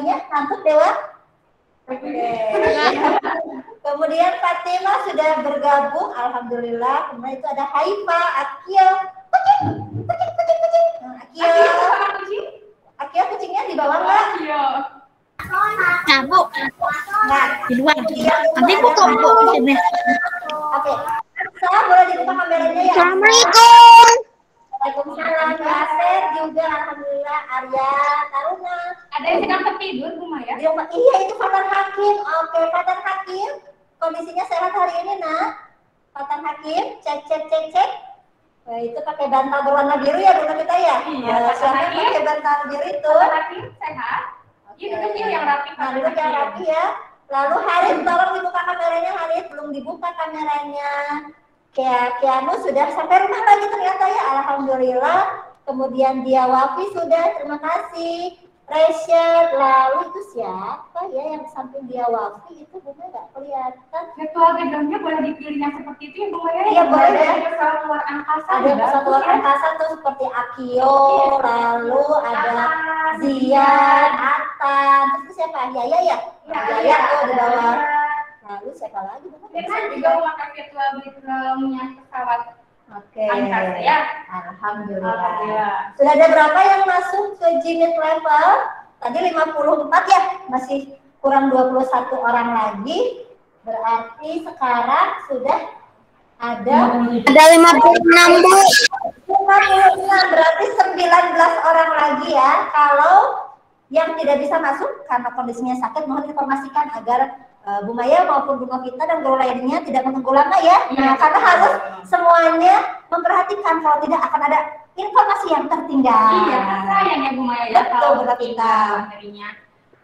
lagunya? Ngantuk Dewa? Oke. Kemudian Fatima sudah bergabung, alhamdulillah. Kemudian itu ada Haifa, Akia, kucing. Akia kucingnya di bawah nggak? Nah, Bu. Nggak. Di luar. Nanti Bu kelompok di sini. Oke. Saya boleh dibuka kameranya ya? Assalamualaikum. Waalaikumsalam. Yasir juga, alhamdulillah. Arya, Taruna. Ada yang sedang tertidur, Bu Maya? Iya, itu Fatan Hakim. Oke, Fatan Hakim. Kondisinya sehat hari ini, Nak? Fatan Hakim, cek. Nah, itu pakai bantal berwarna biru ya dulu kita ya? Iya, siapa yang pakai bantal biru itu? Fatan Hakim, sehat. Ini kecil yang rapi. Nah, duduk yang rapi ya. Lalu Harith, tolong dibuka kameranya. Harith, belum dibuka kameranya. Kianu sudah sampai rumah lagi ternyata ya, alhamdulillah. Kemudian dia Wafi sudah, terima kasih. Rachel, lalu itu siapa ya yang samping dia Wafi itu Bu Maya nggak kelihatan. Virtual backgroundnya boleh dipilih yang seperti itu ya Bu Maya? Iya boleh ya. Ada pesawat luar angkasa. Ada pesawat luar angkasa tuh seperti Akio, lalu ada Zian, Atan, terus siapa? Yaya ya? Yaya tuh di bawah. Lalu siapa lagi? Dengan juga memakai virtual backgroundnya pesawat. Oke. Angkasa ya. Alhamdulillah. Sudah ada berapa yang masuk ke Gmeet level? Tadi 54 ya, masih kurang 21 orang lagi. Berarti sekarang sudah ada 56, Bu. 56, berarti 19 orang lagi ya. Kalau yang tidak bisa masuk karena kondisinya sakit, mohon informasikan agar Bu Maya maupun Bu Novita dan guru lainnya tidak menunggu lama ya. Nah, karena harus semuanya memperhatikan, kalau tidak akan ada informasi yang tertinggal. Iya, sayang ya Bu Maya ya. Betul, Bu Novita.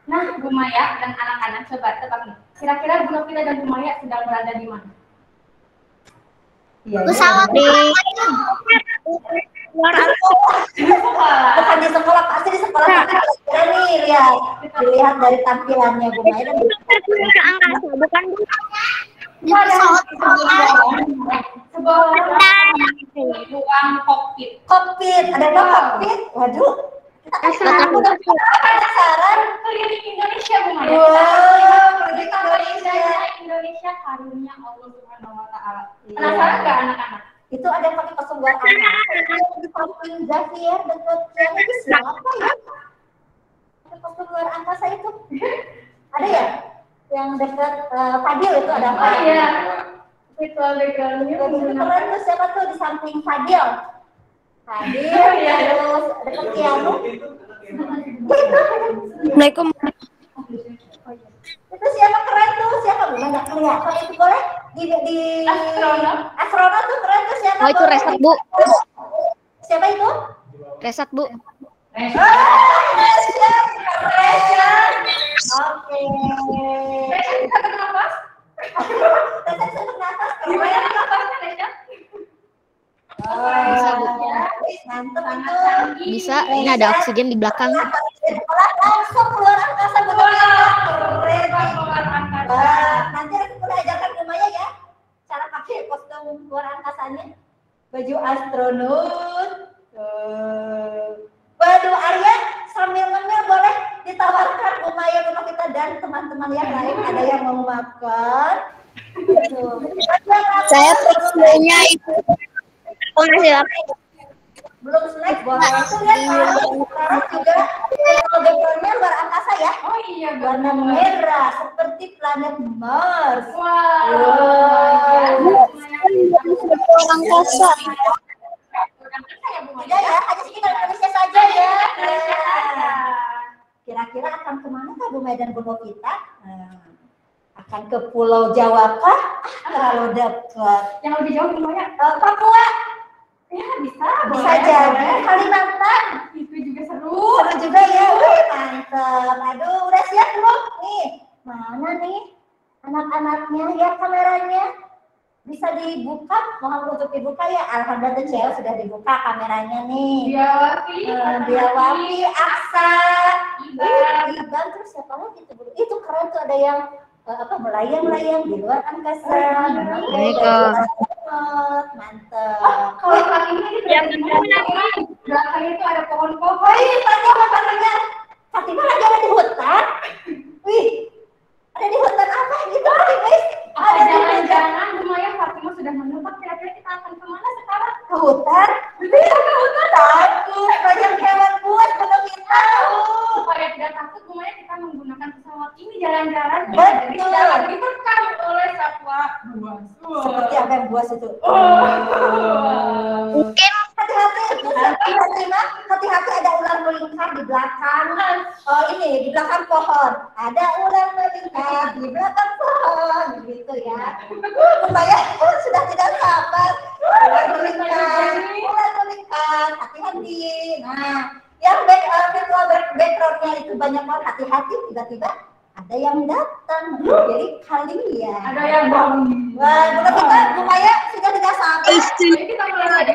Nah, Bu Maya dan anak-anak coba tebak nih. Kira-kira Bu Novita dan Bu Maya sedang berada di mana? Iya, Pesawat di luar bukan di sekolah, pasti di sekolah. Kira nih, dilihat dari tampilannya Bu Maya dan ke angkasa, bukan Bu? Di Sebuah ruang kokpit. kokpit. Ada dong kokpit? Waduh. Aku udah penasaran. Keliling Indonesia Bu Maya. Wow, Keliling Indonesia karunia Allah Subhanahu wa taala. Penasaran enggak anak-anak? Itu ada yang pakai kosong buat anak. Di samping Xavier dan Kotian itu siapa ya? Pakai kosong luar angkasa itu. Ada ya? Yang dekat Fadil itu ada apa? Oh iya. Virtual background-nya Keren tuh siapa tuh di samping Fadil? Fadil, terus dekat Kianu. Assalamualaikum. Itu siapa keren tuh? Siapa? Belum nggak kelihatan itu boleh di astronot tuh keren tuh siapa? Oh, itu Reset, Bu. Siapa itu? Reset, Bu. Oke. Bisa bernafas? Bisa bernafas. Gimana nafasnya, Resya? Bisa, Bu. Mantap itu. Bisa, ini ada oksigen di belakang. Langsung keluar angkasa betul ya. Keren. Keluar angkasa. Nanti aku udah ajarkan Bu Maya ya. Cara pakai kostum luar angkasanya. Baju astronot. Waduh, Arya sambil ngemil boleh ditawarkan Bu Maya, Bu Novita dan teman-teman yang lain. Ada yang mau makan? Saya pengennya itu. Makasih, Belum snack boleh. Itu lihat sekarang juga backgroundnya luar angkasa ya. Oh iya, Warna merah seperti planet Mars. angkasa. Tidak ya, hanya sekitar Indonesia saja ya. Kira-kira akan kemana kah Bu Maya dan Bu Novita? Akan ke Pulau Jawa kah? Terlalu dekat. Yang lebih jauh gimana? Papua. Ya bisa. Bisa jadi. Kalimantan. Itu juga seru. Seru juga ya. Wih, mantap. Aduh, udah siap belum? Nih, mana nih anak-anaknya? Lihat kameranya. Bisa dibuka, mohon untuk dibuka ya. Alhamdulillah tuh Ceo sudah dibuka kameranya nih. Dia Wafi, Aksa, Iban, terus siapa lagi tuh? Itu keren tuh, ada yang melayang-layang di luar angkasa. Mantap. Kalau belakangnya ini yang belakangnya itu ada pohon-pohon. Fatimah lagi ada di hutan. takut Bu Maya kita menggunakan pesawat ini jalan-jalan. Betul. Jadi jangan diterkam oleh satwa buas. Seperti apa yang buas itu? Mungkin Hati-hati ada ular melingkar di belakang. Oh ini di belakang pohon. Ada ular melingkar di belakang pohon, gitu ya. Supaya sudah tidak sabar. Ular melingkar. Hati-hati. Nah, yang virtual backgroundnya itu banyak banget. Hati-hati tiba-tiba ada yang datang. Jadi kalian. Ada yang bangun. Wah, kita Bu Maya sudah tidak sabar. Jadi kita mulai lagi.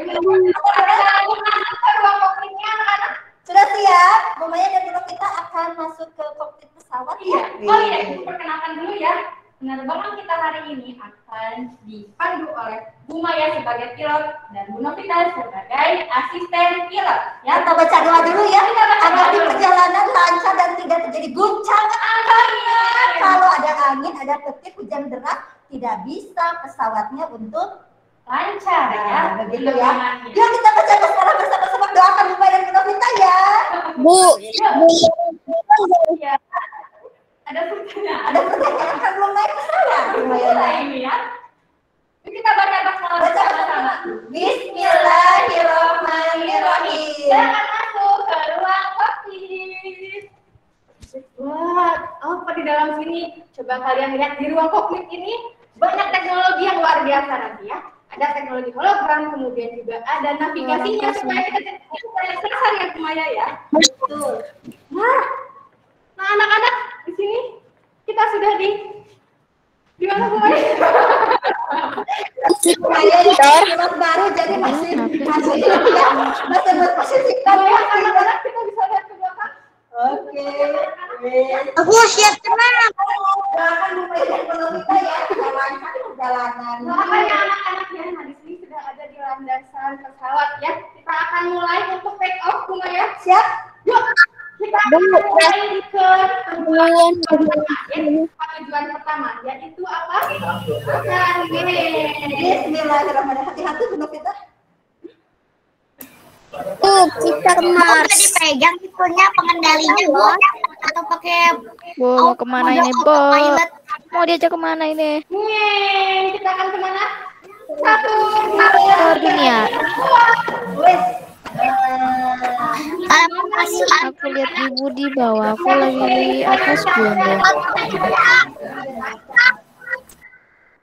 Ruang kokpitnya anak-anak. Sudah siap? Bu Maya dan Bruno kita akan masuk ke kokpit pesawat ya? Oh iya, perkenalkan dulu ya. Penerbangan kita hari ini akan dipandu oleh Bu Maya sebagai pilot dan Bu Novita sebagai asisten pilot. Ya, kita baca doa dulu ya. Agar di perjalanan lancar dan tidak terjadi guncangan angin. Kalau ada angin, ada petir, hujan deras, tidak bisa pesawatnya untuk Lancar ya. begitu ya. Yuk kita baca sekarang bersama-sama doakan Bu Maya dan Bu Novita ya. Bu, Ya. Ada pertanyaan. Ada pertanyaan kan belum naik pesawat? Bu Maya. Mulai ini ya. Yuk kita baca basmalah Baca bersama-sama. Bismillahirrahmanirrahim. Silakan masuk ke ruang kokpit. Wah, apa di dalam sini? Coba kalian lihat di ruang kokpit ini banyak teknologi yang luar biasa nanti ya. Ada teknologi hologram, kemudian juga ada navigasinya supaya kita selesai ya Maya ya. Betul. Nah, anak-anak di sini kita sudah di mana Bu Maya? Saya pilot baru jadi masih memposisikan Anak-anak kita bisa lihat ke belakang. Oke. aku siap tenang. Doakan Bu Maya dan Bu Novita ya, supaya lancar perjalanan. Doakannya anak-anaknya, nah di sini sudah ada di landasan pesawat ya. Kita akan mulai untuk take off Bu Maya. Siap? Yuk, kita akan mulai ke tujuan pertama, yaitu apa? Bismillahirrahmanirrahim. Hati-hati Bu Novita. Tuh, kita ke Mars. Dipegang itunya pengendalinya, Bu. Atau pakai Mau kemana ini, Bo? pilot. Mau diajak kemana ini? Nih, kita akan kemana? Satu, Ke dunia. Wes. Aku lihat ibu di bawah. Aku lagi di atas gunung.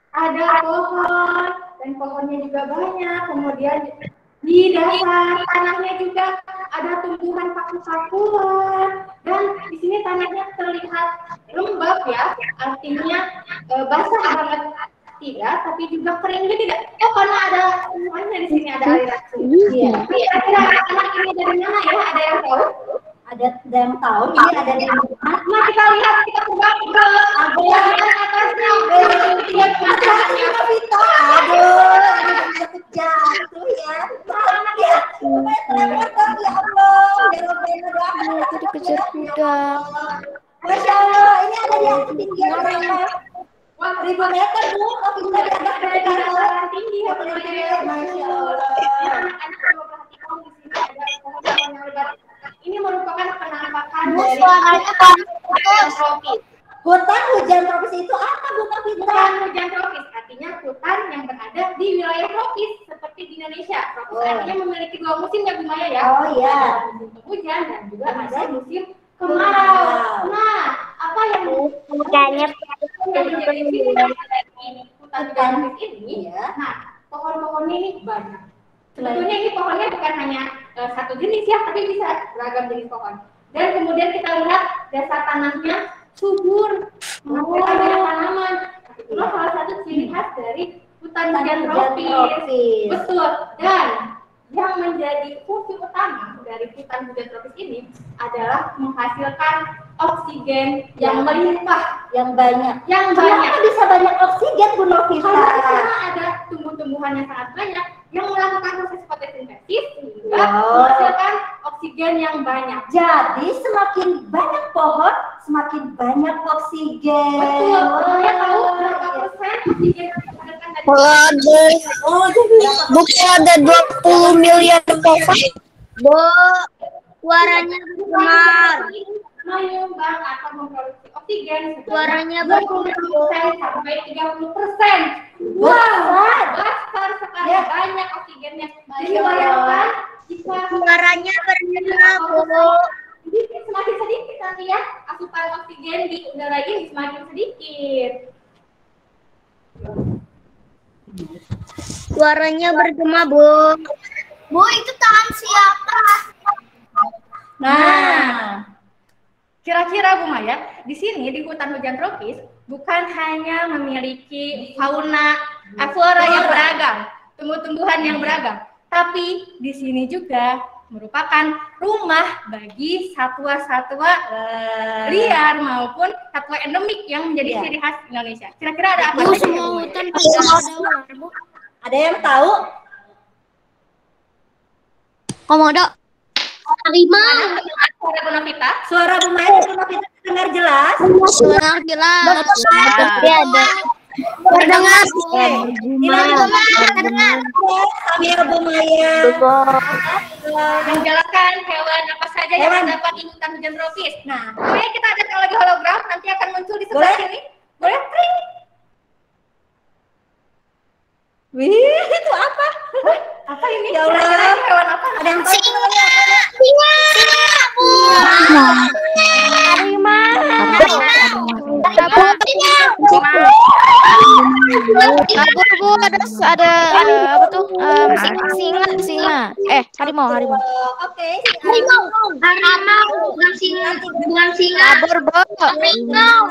ada pohon dan pohonnya juga banyak. Kemudian di dasar tanahnya juga ada tumbuhan paku-pakuan dan di sini tanahnya terlihat lembab ya, artinya basah banget tidak, tapi juga kering juga tidak. Oh, karena ada tumbuhannya di sini, ada aliran sungai. Iya. Kira-kira anak ini dari mana ya? Ada yang tahu? Ada yang tahu ini ada di mana? Nah, kita lihat, kita coba ke atasnya. Lihat pasarnya Vito. Aduh, ini jatuh ya. Ya, ya Allah. Aku dikejar kuda. Masya Allah, ini ada di atas tinggian berapa? 1000 meter Bu, tapi kita di atas Dataran tinggi ya, Masya Allah. anak-anak coba perhatikan di sini ada pohon-pohon yang lebat. Ini merupakan penampakan Bu, dari suaranya hutan tropis. Hutan hujan tropis itu apa Bu Novita? Hutan hujan tropis artinya hutan yang berada di wilayah tropis seperti di Indonesia. Tropis artinya memiliki dua musim ya Bu Maya ya. Oh iya. Ada musim hujan dan juga ada musim kemarau. Nah, apa yang Kayaknya menjadi ciri khas dari hutan hujan tropis ini? Iya. Nah, pohon-pohonnya ini banyak. Sebetulnya ini pohonnya bukan hanya satu jenis ya, tapi bisa beragam jenis pohon. Dan kemudian kita lihat dasar tanahnya subur, menghasilkan banyak tanaman. Itulah salah satu ciri khas dari hutan hujan tropis. Betul. Dan yang menjadi fungsi utama dari hutan hujan tropis ini adalah menghasilkan oksigen yang melimpah, Yang banyak. yang banyak. Kenapa bisa banyak oksigen Bu Novita? Karena ada tumbuh-tumbuhan yang sangat banyak yang melakukan proses fotosintesis sehingga Wow. menghasilkan oksigen yang banyak. Jadi semakin banyak pohon, semakin banyak oksigen. Betul. Saya tahu berapa persen oksigen yang dihasilkan dari Oh, jadi bukan ada 20 miliar pohon. Bu, suaranya bergema. menyumbang atau memproduksi oksigen Suaranya 20% sampai 30%. Wow, besar sekali, banyak oksigennya. Jadi bayangkan jika suaranya bergema, Bu. jadi semakin sedikit nanti ya asupan oksigen di udara ini semakin sedikit. Suaranya bergema, Bu. Bu, itu tangan siapa? Nah, kira-kira Bu Maya, di sini di hutan hujan tropis bukan hanya memiliki flora yang beragam, tumbuh-tumbuhan yang beragam, tapi di sini juga merupakan rumah bagi satwa-satwa liar maupun satwa endemik yang menjadi ciri khas Indonesia. Kira-kira ada apa saja? Semua hutan pasti ada ular, Bu. Ada yang tahu? Komodo. Harimau. Suara Bu Novita. Suara Bu Maya dan Bu Novita terdengar jelas? Suara jelas. Pasti ada. Terdengar. Terdengar. Sambil Bu Maya Menjelaskan hewan apa saja yang terdapat di hutan hujan tropis. Nah, boleh kita ada lagi hologram nanti akan muncul di sebelah sini. Boleh? Pring. Wih, itu apa? Apa ini? Ya Allah. Kira-kira ini hewan apa? Ada yang tahu? Singa, Bu. Kabur, Bu. Ada apa tuh? Singa. Harimau. Oke. Harimau, bukan singa. Kabur, Bu. Harimau.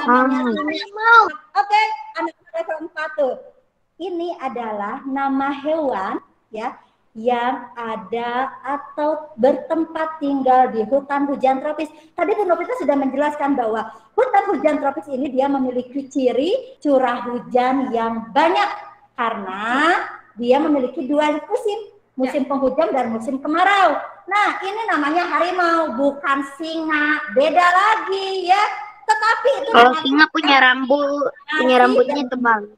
Oke, anak level 4 tuh. Ini adalah nama hewan ya yang ada atau bertempat tinggal di hutan hujan tropis. Tadi Bu Novita sudah menjelaskan bahwa hutan hujan tropis ini dia memiliki ciri curah hujan yang banyak karena dia memiliki dua musim penghujan dan musim kemarau. Nah, ini namanya harimau, bukan singa, beda lagi ya. Tetapi itu Kalau singa punya rambutnya tebal.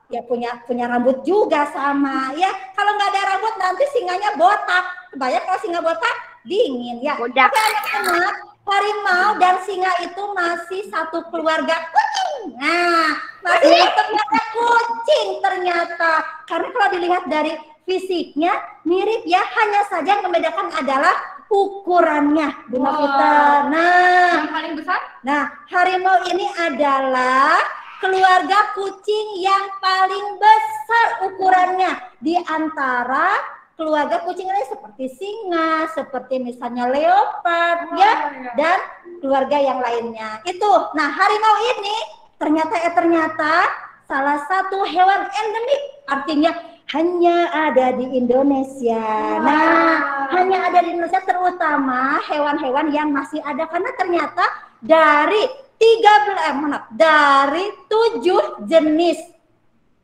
Ya punya rambut juga sama ya. Kalau nggak ada rambut nanti singanya botak. Kebayang kalau singa botak dingin ya. Bodak. Oke anak-anak, harimau dan singa itu masih satu keluarga kucing. Nah, masih satu keluarga kucing ternyata. Karena kalau dilihat dari fisiknya mirip ya, hanya saja yang membedakan adalah ukurannya, Bu Novita. Nah, Yang paling besar? Nah, harimau ini adalah keluarga kucing yang paling besar ukurannya di antara keluarga kucing lain seperti singa, seperti misalnya leopard dan keluarga yang lainnya. Itu. Nah, harimau ini ternyata salah satu hewan endemik, artinya hanya ada di Indonesia. Nah, hanya ada di Indonesia terutama hewan-hewan yang masih ada karena ternyata dari 7 jenis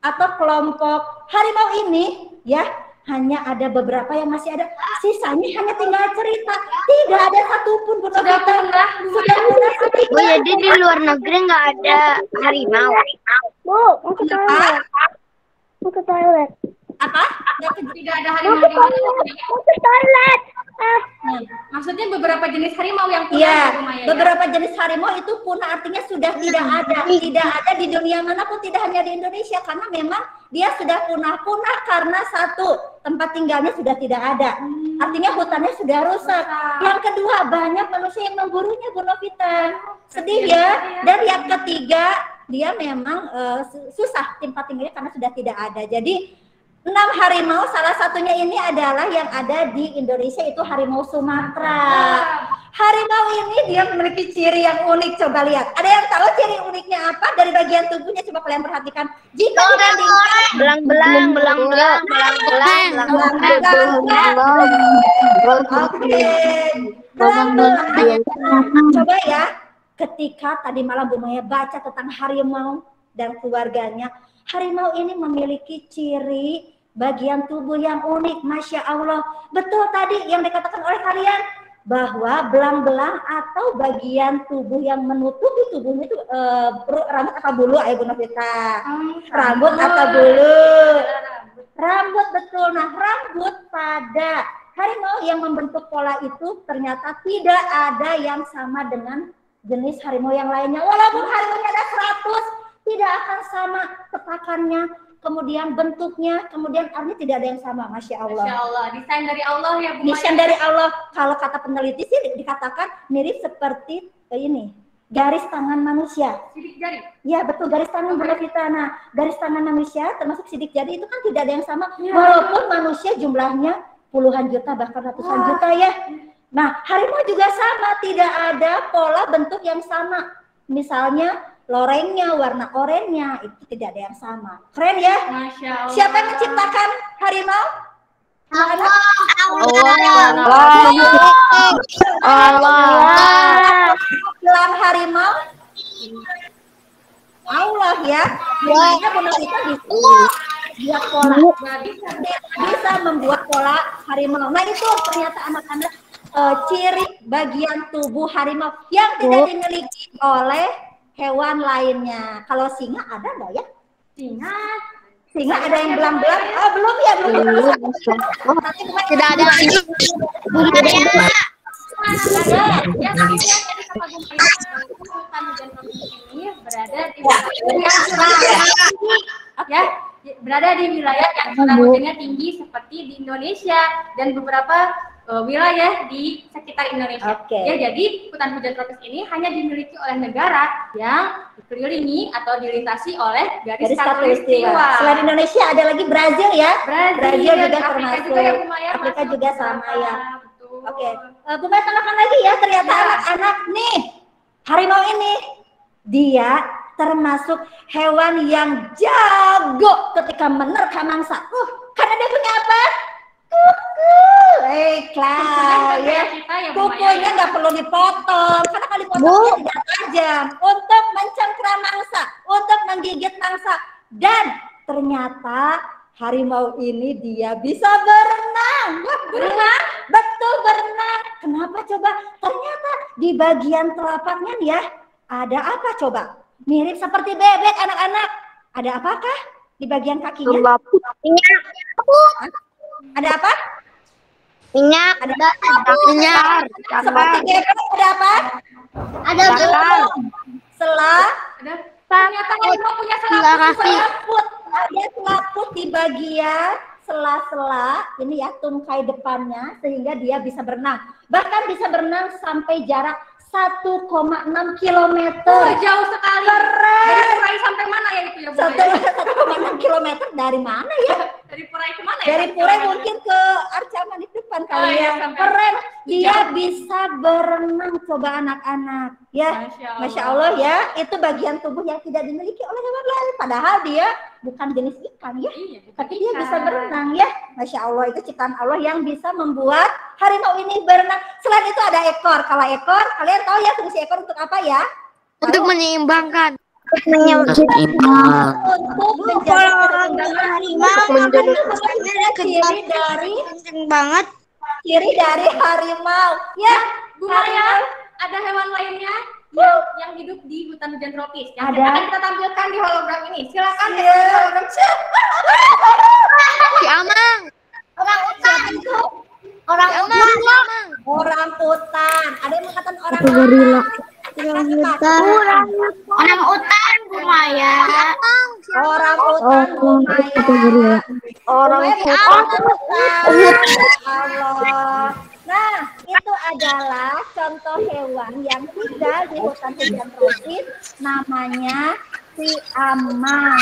atau kelompok harimau ini ya hanya ada beberapa yang masih ada, sisanya hanya tinggal cerita, tidak ada satupun sudah punah. Oh, jadi di luar negeri nggak ada harimau. Bu, mau ke toilet. Apa? Tidak ada harimau di mana? Mau ke toilet. Maksudnya beberapa jenis harimau yang punah Iya, Bu Maya, beberapa jenis harimau itu punah artinya sudah tidak ada di dunia manapun, tidak hanya di Indonesia karena memang dia sudah punah karena satu tempat tinggalnya sudah tidak ada, artinya hutannya sudah rusak. Yang kedua banyak manusia yang memburunya, Bu Novita, sedih ya. Dan yang ketiga dia memang susah tempat tinggalnya karena sudah tidak ada. Jadi 6 harimau, salah satunya ini adalah yang ada di Indonesia, itu harimau Sumatera. Harimau ini dia memiliki ciri yang unik, coba lihat. Ada yang tahu ciri uniknya apa dari bagian tubuhnya? Coba kalian perhatikan. Jika dibandingkan Belang. Coba ya, ketika tadi malam Bu Maya baca tentang harimau dan keluarganya, harimau ini memiliki ciri bagian tubuh yang unik, Masya Allah. Betul tadi yang dikatakan oleh kalian, bahwa belang-belang atau bagian tubuh yang menutupi tubuhnya itu rambut atau bulu, Bu Novita? Rambut atau bulu? Rambut, betul. Nah, rambut pada harimau yang membentuk pola itu ternyata tidak ada yang sama dengan jenis harimau yang lainnya. Walaupun harimau ada 100, tidak akan sama ketakannya, kemudian bentuknya, kemudian artinya tidak ada yang sama. Masya Allah. Masya Allah, desain dari Allah ya Bu Desain Maya. dari Allah. Kalau kata peneliti sih dikatakan mirip seperti ini, garis tangan manusia. Sidik jari. Ya betul, garis tangan Bu Novita. Nah, garis tangan manusia termasuk sidik jari itu kan tidak ada yang sama. Walaupun manusia jumlahnya puluhan juta bahkan ratusan juta ya. Nah, harimau juga sama, tidak ada pola bentuk yang sama. Misalnya lorengnya, warna oranye itu tidak ada yang sama. Keren ya? Masya Allah. Siapa yang menciptakan harimau? Allah. Gelang harimau? Allah ya. Makanya Bu Novita bisa pola. Bisa membuat pola harimau. Nah itu ternyata anak-anak ciri bagian tubuh harimau yang tidak dimiliki oleh hewan lainnya. Kalau singa ada nggak ya? Singa ada yang belang-belang? Oh belum ya, belum. Tidak ada. Ya, tapi yang tadi kata Bu Maya, hutan hujan tropis ini berada di ya, berada di wilayah yang curah hujannya tinggi seperti di Indonesia dan beberapa wilayah di sekitar Indonesia. Oke. Ya, jadi hutan hujan tropis ini hanya dimiliki oleh negara yang dikelilingi atau dilintasi oleh garis khatulistiwa. Selain Indonesia ada lagi Brazil ya. Brazil juga Afrika termasuk. juga ya, Bu Maya, Afrika masuk juga beberapa. sama ya. Betul. Oke, Bu Maya tambahkan lagi ya, ternyata anak-anak nih harimau ini dia termasuk hewan yang jago ketika menerkam mangsa. Karena dia punya apa? Kuku. Kelas ya. Kukunya nggak perlu dipotong karena kalau dipotongnya tidak tajam untuk mencengkram mangsa, untuk menggigit mangsa. Dan ternyata harimau ini dia bisa berenang. Berenang? Betul, berenang. Kenapa coba? Ternyata di bagian telapaknya nih ya, ada apa coba? Mirip seperti bebek anak-anak. Ada apakah di bagian kakinya? Ada apa? Minyak. Ada Minyak. seperti bebek, ada apa? Ada Selah. Ternyata harimau punya Selaput. Ada selaput di bagian sela-sela ini ya, tungkai depannya sehingga dia bisa berenang. Bahkan bisa berenang sampai jarak 1,6 km. Jauh sekali. Keren. Dari Purai sampai mana ya itu ya Bu Maya? 1,6 km dari mana ya? Dari Purai ke mana ya? Dari Purai mungkin ke Arcaman di depan kali ya. sampai Keren. Dia bisa berenang coba anak-anak. Ya, Masya Allah ya. Itu bagian tubuh yang tidak dimiliki oleh hewan lain. Padahal dia bukan jenis ikan ya. Iya, bukan Tapi dia ikan. bisa berenang ya. Masya Allah, itu ciptaan Allah yang bisa membuat harimau ini berenang. Selain itu ada ekor. Kalau ekor, kalian tahu ya fungsi ekor untuk apa ya? Untuk menyeimbangkan. Untuk menjaga keseimbangan harimau. Ciri dari banget. ciri dari harimau. Ya, Bu Maya, ada hewan lainnya yang hidup di hutan hujan tropis yang Ada. akan kita tampilkan di hologram ini. Silakan Iya. di hologram. Si Amang. Orang utan itu. Orang Si utan. Amang. Orang utan. Ada yang mengatakan orang utan. Orang utan, Bu Maya. Orang utan. Orang utan. Allah. Nah, itu adalah contoh hewan yang tinggal di hutan hujan tropis, namanya si amang.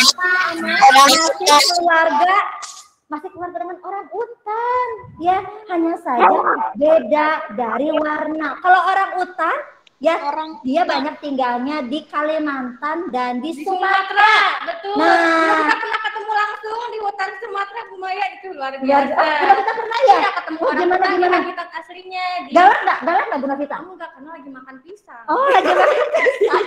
Masih keluarga dengan orang utan, ya hanya saja beda dari warna. Kalau orang utan, ya dia banyak tinggalnya di Kalimantan dan di Sumatera. Betul. Nah. Kita pernah ketemu langsung di hutan Sumatera, Bu Maya, itu luar Ya, biasa. kita pernah ya? Iya, ketemu orang Gimana hutan di gimana? habitat aslinya di Galak nggak Bu Novita? enggak, karena lagi makan pisang. Oh, lagi makan pisang.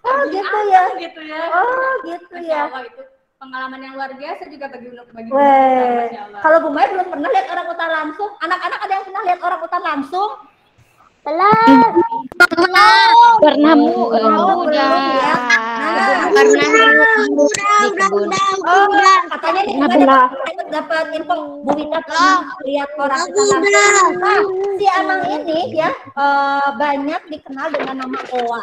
Oh, gitu ya. Gitu ya. Oh, gitu Masya ya. Allah, itu pengalaman yang luar biasa juga bagi Weh, Masya Allah. kalau Bu Maya belum pernah lihat orang utan langsung. Anak-anak ada yang pernah lihat orang utan langsung? Pernah. Pernah Bu. Oh, belum ya. Nah, Pernah di kebun. Oh, katanya nih dapat info Bu Wita pernah lihat orang langsung. Nah, si Amang ini ya banyak dikenal dengan nama Owa.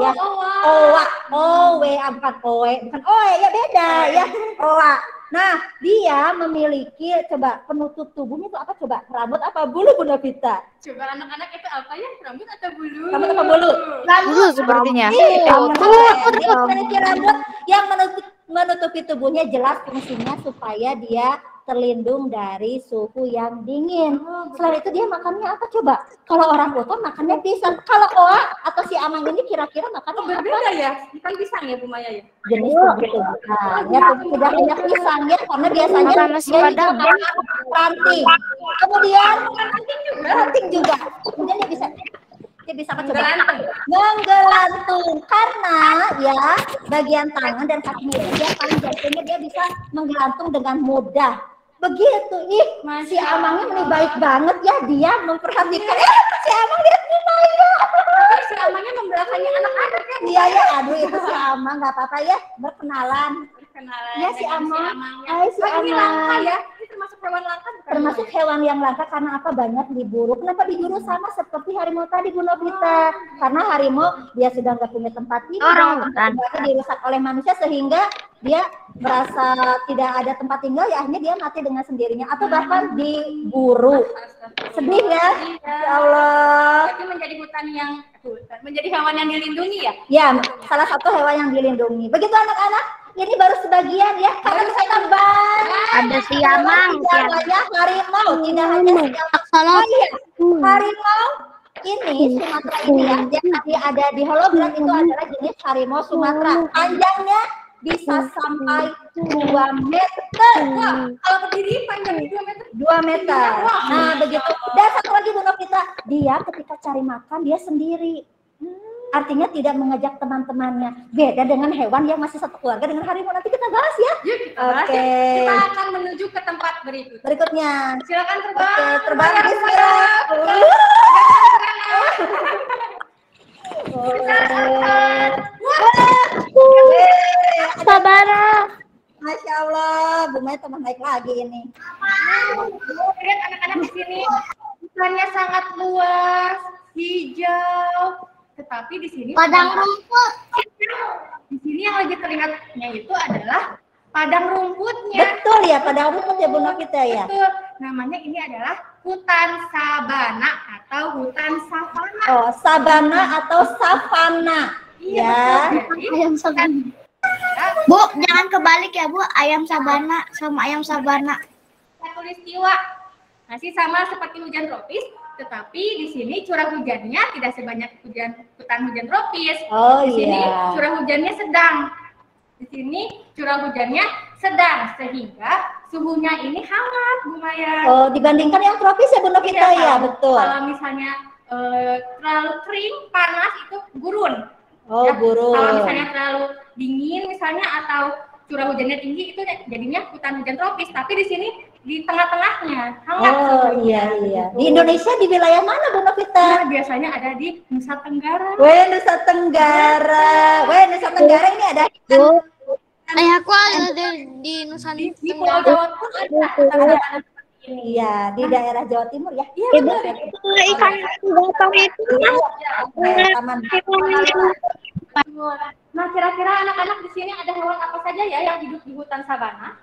Ya, Owa, Owe, bukan Owe, bukan Owe, ya beda ya, Owa. Nah, dia memiliki coba penutup tubuhnya itu apa coba? Rambut apa bulu Bu Novita? Coba anak-anak itu apa ya? Rambut atau bulu? Rambut apa bulu? Bulu sepertinya. Dia memiliki rambut yang menutupi tubuhnya, jelas fungsinya supaya dia terlindung dari suhu yang dingin. Selain itu dia makannya apa coba? Kalau orang utuh makannya pisang. Kalau Oa atau si Amang ini kira-kira makannya berbeda ya? Bukan pisang ya Bu Maya ya? jenis begitu. Nah, ya tidak banyak pisang ya karena biasanya Makan nasi Padang. ranting. Kemudian ranting juga. Kemudian dia bisa apa coba? Menggelantung karena ya bagian tangan dan kakinya itu dia panjang sehingga dia bisa menggelantung dengan mudah. Begitu si Amangnya ini baik banget ya, dia memperhatikan si Amang lihat Maya. Si Amangnya membelakangi anak-anak ya. Iya ya, aduh itu si Amang nggak apa-apa ya, berkenalan. Ya si Amang. Hai si Amang. Langka ya. Ini termasuk hewan langka bukan? Termasuk hewan yang langka karena apa? Banyak diburu. Kenapa diburu? Sama seperti harimau tadi Bu Novita. Karena harimau dia sudah nggak punya tempat tinggal, tempatnya dirusak oleh manusia sehingga dia merasa tidak ada tempat tinggal, ya akhirnya dia mati dengan sendirinya atau bahkan diburu. Sedih ya? Ya Allah. Tapi menjadi menjadi hewan yang dilindungi ya? Ya, salah satu hewan yang dilindungi. Begitu anak-anak, ini baru sebagian ya. Karena bisa tambah. Ada si Amang. Ya, harimau, tidak hanya oh iya, harimau ini Sumatera ini ya, dia ada di hologram itu adalah jenis harimau Sumatera. Panjangnya bisa sampai 2 meter. Wah, kalau berdiri panjangnya 2 meter. 2 meter. Nah, begitu. Dan satu lagi Bu Novita, dia ketika cari makan dia sendiri. Artinya tidak mengajak teman-temannya. Beda dengan hewan yang masih satu keluarga dengan harimau. Nanti kita bahas ya. Yuk, kita bahas ya. Kita akan menuju ke tempat berikutnya. Silakan terbang. Oke, terbang. Bismillah. Sabana. Masya Allah, Bu Maya teman naik lagi ini. Lihat anak-anak di sini, hutannya sangat luas, hijau. Tetapi di sini Padang rumput. Di sini yang lagi terlihatnya itu adalah padang rumputnya. Betul ya, padang rumput ya Bu Novita ya. Betul. Namanya ini adalah hutan sabana atau hutan savana. Oh, sabana atau savana. Iya, Ya. betul. Jadi, Ayam sabana. Bu, jangan kebalik ya Bu. Ayam sabana sama ayam sabana. Khatulistiwa masih sama seperti hujan tropis, tetapi di sini curah hujannya tidak sebanyak hutan hujan tropis. Oh Di sini iya. curah hujannya sedang. Di sini curah hujannya sedang sehingga suhunya ini hangat, Bu Maya. Oh, dibandingkan yang tropis ya Bu Novita ya, betul. Kalau misalnya terlalu kering, panas itu gurun. Oh, Ya, gurun. Kalau misalnya terlalu dingin misalnya atau curah hujannya tinggi itu jadinya hutan hujan tropis. Tapi di sini di tengah-tengahnya hangat. Oh iya iya. Di Indonesia di wilayah mana Bu Novita? Nah, biasanya ada di Nusa Tenggara. Nusa Tenggara. Nusa Tenggara ini ada Ayahku ada di Nusa Di Pulau Jawa pun ada. Iya, di daerah Jawa Timur ya. Iya, benar. ikan gotong itu. Taman. Nah, kira-kira anak-anak di sini ada hewan apa saja ya yang hidup di hutan sabana?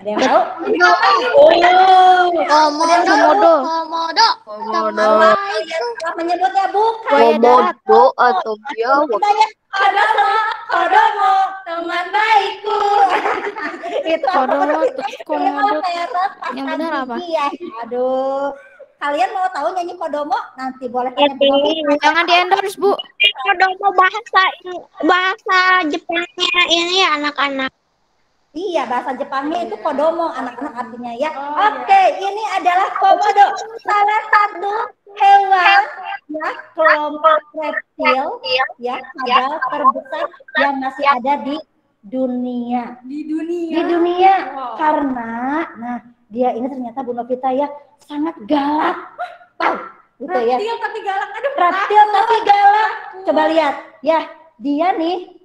Ada yang tahu? Komodo. Komodo. Apa menyebutnya bukan? Komodo atau biawak. Kodomo, teman baikku. Itu Kodomo, komodo. Yang Yang benar apa? Iya. Aduh. Kalian mau tahu nyanyi Kodomo? Nanti boleh tanya Bu Novita. Jangan di endorse Bu. Komodo bahasa Jepangnya ini ya anak-anak. Iya, bahasa Jepangnya itu Kodomo, anak-anak artinya ya. Oh, Oke, ini adalah komodo, salah satu hewan ya kelompok reptil ya kadal terbesar yang masih ada di dunia. Di dunia. Di dunia Wow. karena, nah dia ini ternyata Bu Novita ya sangat galak. Wow, gitu ya. Reptil tapi galak. Aduh, Reptil tapi galak. Coba lihat, ya dia nih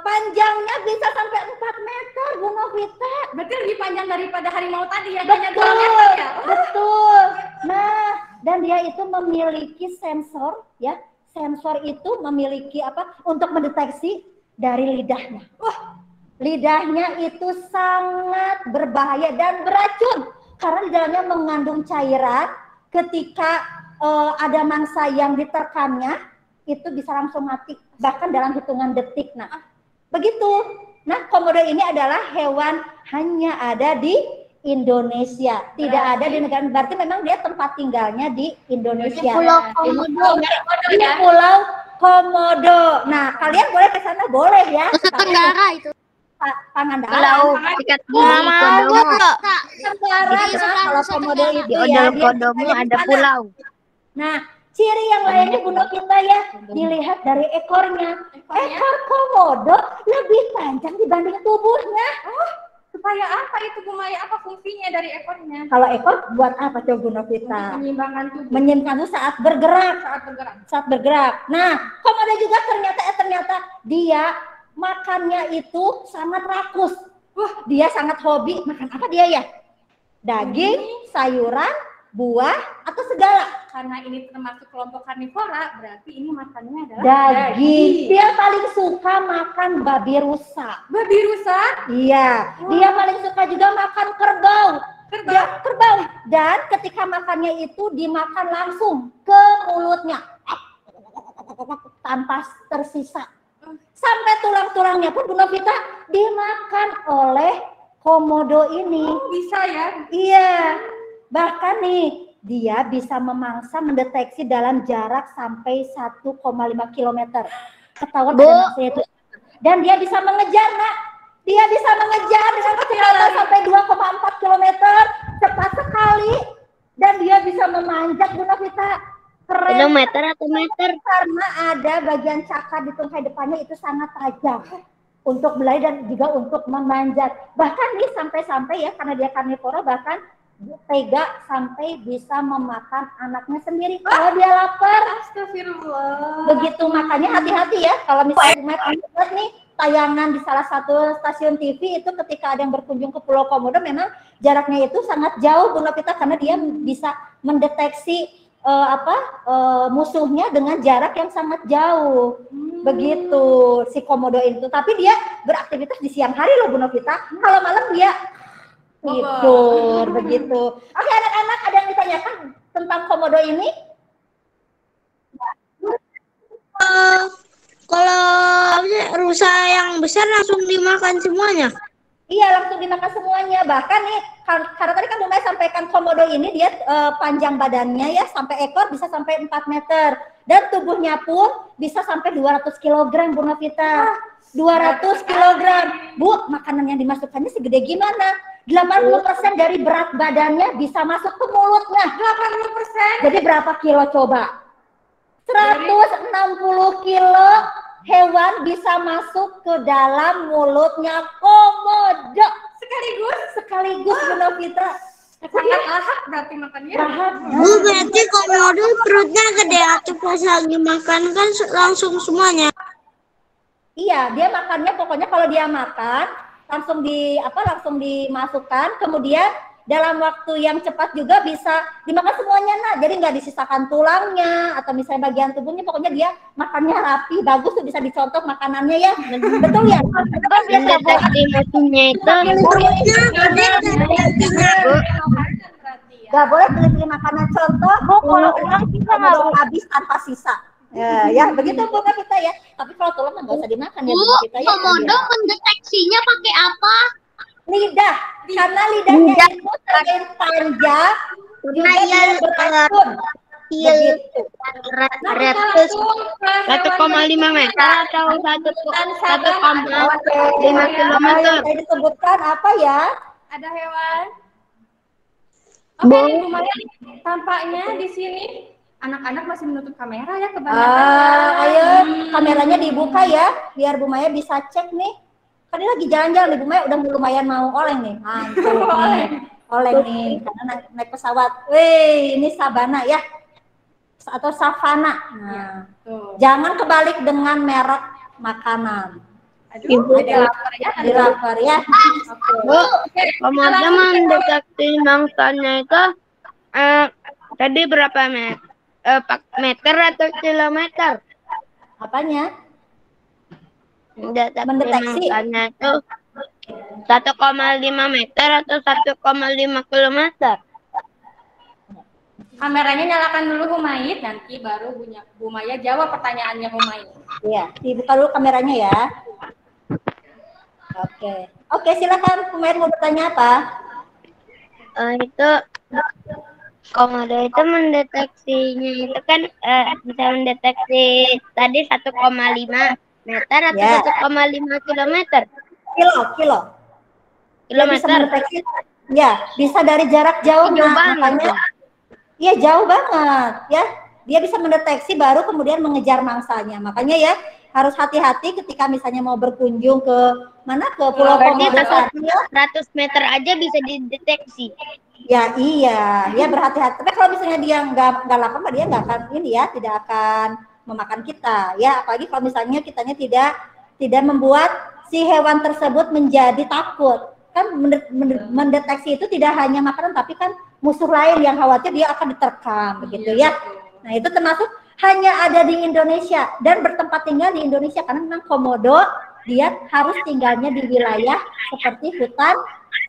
Panjangnya bisa sampai 4 meter, Bu Novita. Berarti lebih panjang daripada harimau tadi ya? Betul, betul. Nah, dan dia itu memiliki sensor, ya. Sensor itu memiliki apa? Untuk mendeteksi dari lidahnya. Lidahnya itu sangat berbahaya dan beracun karena di dalamnya mengandung cairan. Ketika ada mangsa yang diterkamnya, itu bisa langsung mati, bahkan dalam hitungan detik. Nah, begitu. Nah, komodo ini adalah hewan hanya ada di Indonesia, tidak ada di negara. Berarti memang dia tempat tinggalnya di Indonesia. Pulau Komodo. Di Pulau Komodo. Nah, kalian boleh ke sana, boleh ya. Tenggara itu. Pangandaran. Pulau Ikat Gigi Kodomo. Tenggara. Nah, kalau Komodo itu Di ya, Odol dia Kodomo tinggalnya di ada sana. pulau. Nah, ciri yang lainnya Bu Novita ya, dilihat dari ekornya. Ekor komodo lebih panjang dibanding tubuhnya. Supaya apa itu Bu Maya? Apa fungsinya dari ekornya? Kalau ekor buat apa coba Bu Novita? Menyeimbangkan tubuh Menyimpan tubuh saat bergerak. saat bergerak. Nah, komodo juga ternyata dia makannya itu sangat rakus. Dia sangat hobi makan apa dia ya? Daging, sayuran, buah, atau segala. Karena ini termasuk kelompok karnivora, berarti ini makannya adalah Daging. Dia paling suka makan babi rusa. Babi rusa. Iya, dia paling suka juga makan kerbau. Kerbau. Dan ketika makannya itu dimakan langsung ke mulutnya. Tanpa tersisa. Sampai tulang-tulangnya pun Bu Novita dimakan oleh komodo ini. Bisa ya? Iya. Bahkan nih, dia bisa memangsa mendeteksi dalam jarak sampai 1,5 km. Ketahuan ada mangsanya itu. Dan dia bisa mengejar, Nak. Dia bisa mengejar dengan kecepatan sampai 2,4 km. Cepat sekali. Dan dia bisa memanjat, Bu Novita. Keren. Kilometer atau meter? Karena ada bagian cakar di tungkai depannya itu sangat tajam. Untuk berlari dan juga untuk memanjat. Bahkan nih sampai-sampai ya, karena dia karnivora, bahkan tega sampai bisa memakan anaknya sendiri kalau dia lapar. Astagfirullah. Begitu, makanya hati-hati ya kalau misalnya lihat nih tayangan di salah satu stasiun TV itu ketika ada yang berkunjung ke Pulau Komodo, memang jaraknya itu sangat jauh Bu Novita, karena dia bisa mendeteksi musuhnya dengan jarak yang sangat jauh. Begitu si komodo itu. Tapi dia beraktivitas di siang hari loh Bu Novita. Kalau malam dia tidur. Begitu. Oke anak-anak, ada yang ditanyakan tentang komodo ini? Kalau rusa yang besar langsung dimakan semuanya. Iya, langsung dimakan semuanya. Bahkan nih, karena tadi kan Bunda sampaikan komodo ini dia panjang badannya ya, sampai ekor bisa sampai 4 meter. Dan tubuhnya pun bisa sampai 200 kg, Bu Novita. 200 kg. Bu, makanan yang dimasukkannya segede gimana? 80% dari berat badannya bisa masuk ke mulutnya. 80%. Jadi berapa kilo coba? 160 kilo hewan bisa masuk ke dalam mulutnya komodo. Sekaligus Bu Novita. Sangat lahap berarti makannya. Lahap. Bu, berarti komodo perutnya gede atau pas lagi makan kan langsung semuanya. Iya, dia makannya pokoknya kalau dia makan langsung dimasukkan, kemudian dalam waktu yang cepat juga bisa dimakan semuanya, nah. Jadi nggak disisakan tulangnya atau misalnya bagian tubuhnya, pokoknya dia makannya rapi, bagus tuh, bisa dicontoh makanannya ya. Betul ya? Mendeteksi musuhnya itu. Nggak boleh pilih-pilih makanan, contoh. Kalau ulang kita nggak habis tanpa sisa. Ya, begitu Bu Novita ya. Tapi kalau tulang nggak usah dimakan ya Bu Novita ya. Komodo mendeteksinya pakai apa? Lidah, karena lidahnya itu selain panjang juga dia beracun. Begitu. 1,5 meter atau 1,5 kilometer. Yang tadi disebutkan apa ya? Ada hewan. Oke, nih, Bu Maya, tampaknya di sini anak-anak masih menutup kamera ya kebanyakan. Ayo kameranya dibuka ya, biar Bu Maya bisa cek nih. Kan dia lagi jalan-jalan nih, Bu Maya udah lumayan mau oleng nih. Oleng nih, karena naik pesawat. Wih, ini sabana ya, atau savana. Nah, jangan kebalik dengan merek makanan. Aduh, ada lapar ya. Ada lapar ya. Oke. Bu, komodo mendeteksi mangsanya itu tadi berapa meter? Meter atau kilometer? Apanya? Mendeteksi Mendeteksi. mangsanya itu 1,5 meter atau 1,5 kilometer? Kameranya nyalakan dulu Humaid, nanti baru Bu Maya jawab pertanyaannya Humaid. Iya, dibuka dulu kameranya ya. Oke, silakan. Humaid mau bertanya apa? Itu komodo itu mendeteksinya itu kan bisa mendeteksi tadi 1,5 meter atau Ya. 1,5 kilometer? Kilo. Dia bisa Kilometer. mendeteksi. Ya, bisa dari jarak jauh. Jauh Nah, banget makanya dong. iya jauh banget ya. Dia bisa mendeteksi baru kemudian mengejar mangsanya. Makanya ya harus hati-hati ketika misalnya mau berkunjung ke mana ke Pulau Berarti Komodo saat ini. 100 meter aja bisa dideteksi. Ya iya, ya berhati-hati. Tapi kalau misalnya dia nggak lapar, dia nggak akan ini ya, tidak akan memakan kita. Ya apalagi kalau misalnya kitanya tidak membuat si hewan tersebut menjadi takut. Kan mendeteksi itu tidak hanya makanan, tapi kan musuh lain yang khawatir dia akan diterkam, begitu ya. Nah itu termasuk hanya ada di Indonesia dan bertempat tinggal di Indonesia karena memang komodo dia harus tinggalnya di wilayah seperti hutan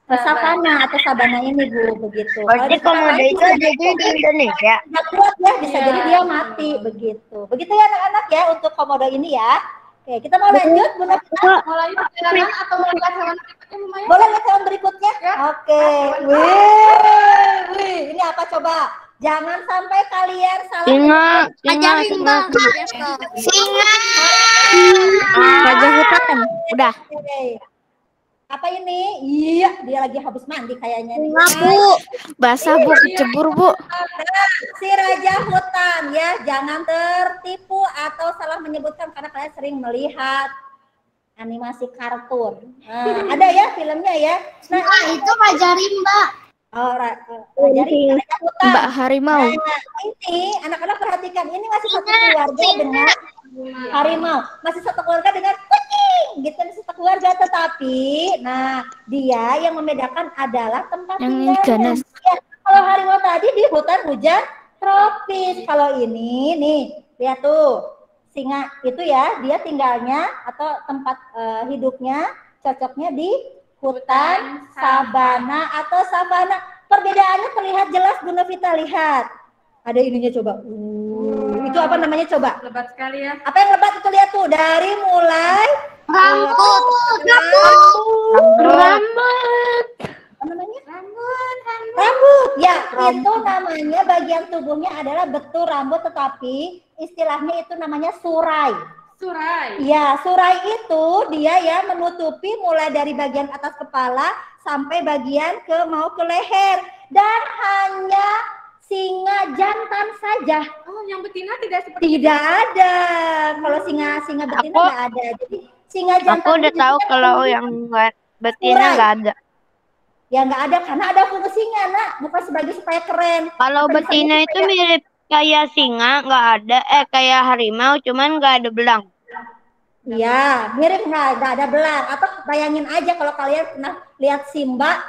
savana atau sabana ini Bu, begitu. Berarti komodo itu ada di Indonesia. Nggak kuat ya, bisa jadi dia mati, begitu. Begitu ya anak-anak ya untuk komodo ini ya. Oke, kita mau lanjut, Bu Nafisa? Mau lanjut perjalanan atau mau lihat hewan berikutnya Bu Maya? Boleh lihat hewan berikutnya? Ya. Oke. Wih, ini apa coba? Jangan sampai kalian salah. Singa. Singa. Raja hutan. Udah. Oke. Apa ini? Iya, dia lagi habis mandi kayaknya nih. Bu. Basah Bu, kecebur Bu. Si raja hutan ya, jangan tertipu atau salah menyebutkan karena kalian sering melihat animasi kartun. Nah, ada ya filmnya ya. Nah, Itu Raja Rimba. Raja hutan. Mbak Harimau. Nah, ini anak-anak perhatikan, ini masih satu keluarga dengan harimau, masih satu keluarga dengan kucing, gitu satu keluarga. Tetapi, nah dia yang membedakan adalah tempat Yang tinggalnya. ganas. Ya, kalau harimau tadi di hutan hujan tropis, kalau ini nih lihat tuh singa itu ya dia tinggalnya atau tempat hidupnya cocoknya di hutan sabana atau savana. Perbedaannya terlihat jelas Bu Novita, lihat. Ada ininya coba. Itu apa namanya coba? Lebat sekali ya. Apa yang lebat itu lihat tuh dari mulai Rambut. Rambut. apa namanya? Rambut. Rambut. Ya, itu namanya bagian tubuhnya adalah betul rambut tetapi istilahnya itu namanya surai. Surai. Ya, surai itu dia ya menutupi mulai dari bagian atas kepala sampai bagian mau ke leher dan hanya singa jantan saja. Oh, yang betina tidak seperti Tidak ada. Kalau singa betina Aku- nggak ada. Jadi singa jantan Aku udah itu tahu dia kalau punya yang betina Surai. nggak ada. ya nggak ada karena ada fungsinya nak, bukan sebagai supaya keren. Kalau Bukan betina sebagai itu supaya- mirip kayak singa, nggak ada. Kayak harimau, cuman nggak ada belang. Iya, mirip nggak ada belang. Atau bayangin aja kalau kalian pernah lihat Simba,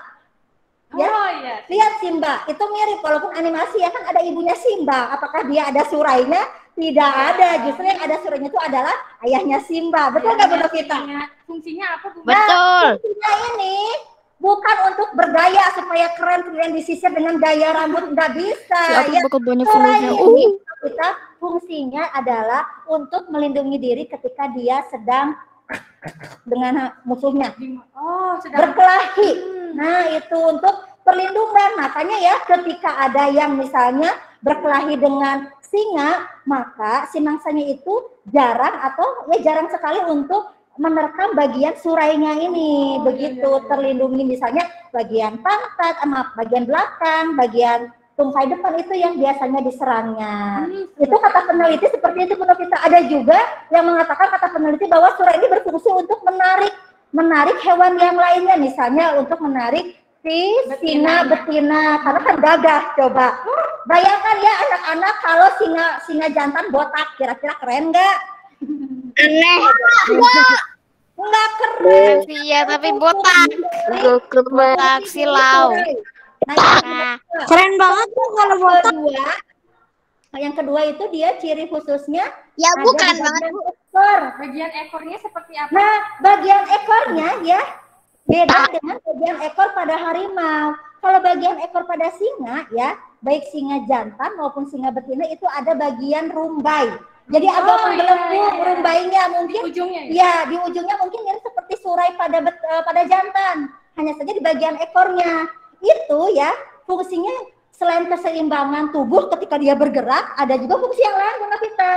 ya, Oh iya. lihat Simba itu mirip walaupun animasi ya kan ada ibunya Simba. Apakah dia ada surainya? Tidak ada. Justru yang ada surainya itu adalah ayahnya Simba. Betul nggak Bu Novita? Fungsinya apa Bu? Betul. Fungsinya ini bukan untuk bergaya supaya keren kemudian disisir dengan gaya rambut, nggak bisa. Ya, bakal banyak surai followernya. ini kita fungsinya adalah untuk melindungi diri ketika dia sedang dengan musuhnya Oh, sedang berkelahi. Nah, itu untuk perlindungan. Makanya ya ketika ada yang misalnya berkelahi dengan singa, maka si mangsanya itu jarang sekali untuk menerkam bagian surainya ini. Begitu terlindungi misalnya bagian pantat, bagian belakang, bagian tungkai depan itu yang biasanya diserangnya. Itu kata peneliti seperti itu. Kita ada juga yang mengatakan kata peneliti bahwa surai ini berfungsi untuk menarik hewan yang lainnya, misalnya untuk menarik si singa betina karena kan gagah. Coba bayangkan ya anak-anak kalau singa jantan botak, kira-kira keren nggak? Aneh. Enggak keren. Iya, tapi botak. Botak silau. Nah, Keren banget tuh kalau botak. yang kedua itu dia ciri khususnya Ya ada bukan di banget. bagian ekor. Bagian ekornya seperti apa? Nah, bagian ekornya ya beda dengan bagian ekor pada harimau. Kalau bagian ekor pada singa ya, baik singa jantan maupun singa betina itu ada bagian rumbai. Jadi agak menggelembung rumbainya mungkin. Di ujungnya ya? Ya, di ujungnya mungkin mirip seperti surai pada jantan. Hanya saja di bagian ekornya. Itu ya fungsinya selain keseimbangan tubuh ketika dia bergerak, ada juga fungsi yang lain, Bu Novita.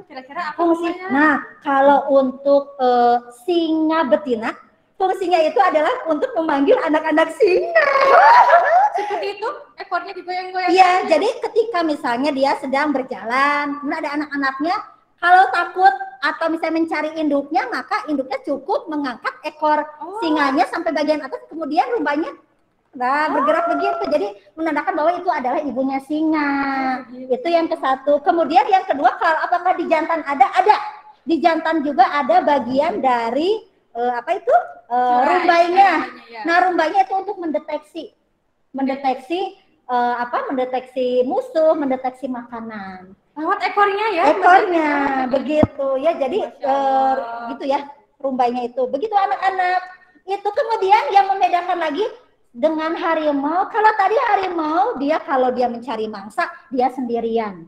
Kira-kira apa Fungsi. fungsinya? Nah, kalau untuk singa betina, fungsinya itu adalah untuk memanggil anak-anak singa. Seperti itu, ekornya digoyang-goyang. Iya, jadi ketika misalnya dia sedang berjalan, kemudian ada anak-anaknya, kalau takut atau misalnya mencari induknya, maka induknya cukup mengangkat ekor singanya sampai bagian atas, kemudian rubahnya bergerak begitu. Jadi menandakan bahwa itu adalah ibunya singa. Itu yang ke satu. Kemudian yang kedua, kalau apakah di jantan ada? Ada. Di jantan juga ada bagian dari rumbainya. Nah, rumbainya itu untuk mendeteksi musuh, mendeteksi makanan. Lewat ekornya ya? Ekornya begitu ya. Jadi gitu ya rumbainya itu. Begitu anak-anak. Itu kemudian yang membedakan lagi dengan harimau. Kalau tadi harimau kalau dia mencari mangsa dia sendirian.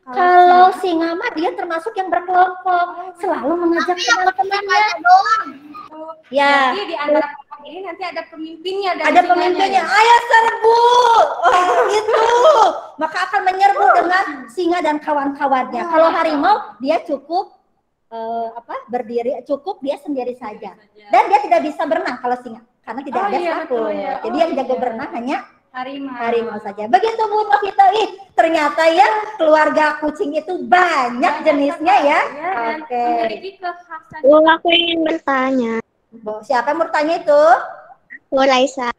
Kalau singa mah dia termasuk yang berkelompok, selalu mengajak teman-temannya. Ya. Jadi di antara kelompok ini nanti ada pemimpinnya. Ada pemimpinnya. Ayo serbu. Itu. Maka akan menyerbu dengan singa dan kawan-kawannya. Kalau harimau dia cukup berdiri, cukup dia sendiri saja. Dan dia tidak bisa berenang kalau singa karena tidak ada takut. Jadi yang jago berenang hanya harimau saja. Begitu Bu Novita. Ternyata ya keluarga kucing itu banyak jenisnya ya. Oke. Aku ingin bertanya. Siapa yang bertanya itu? Bu Raisa.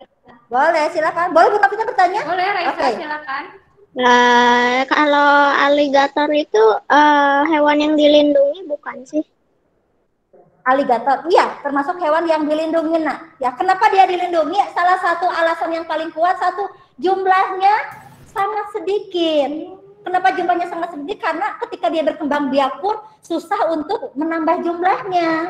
Boleh, silakan. Boleh Bu Novita bertanya? Boleh, Raisa, Oke. silakan. Kalau aligator itu hewan yang dilindungi bukan sih? Aligator, iya, termasuk hewan yang dilindungi. Nah, ya kenapa dia dilindungi? Salah satu alasan yang paling kuat, jumlahnya sangat sedikit. Kenapa jumlahnya sangat sedikit? Karena ketika dia berkembang biak pun susah untuk menambah jumlahnya.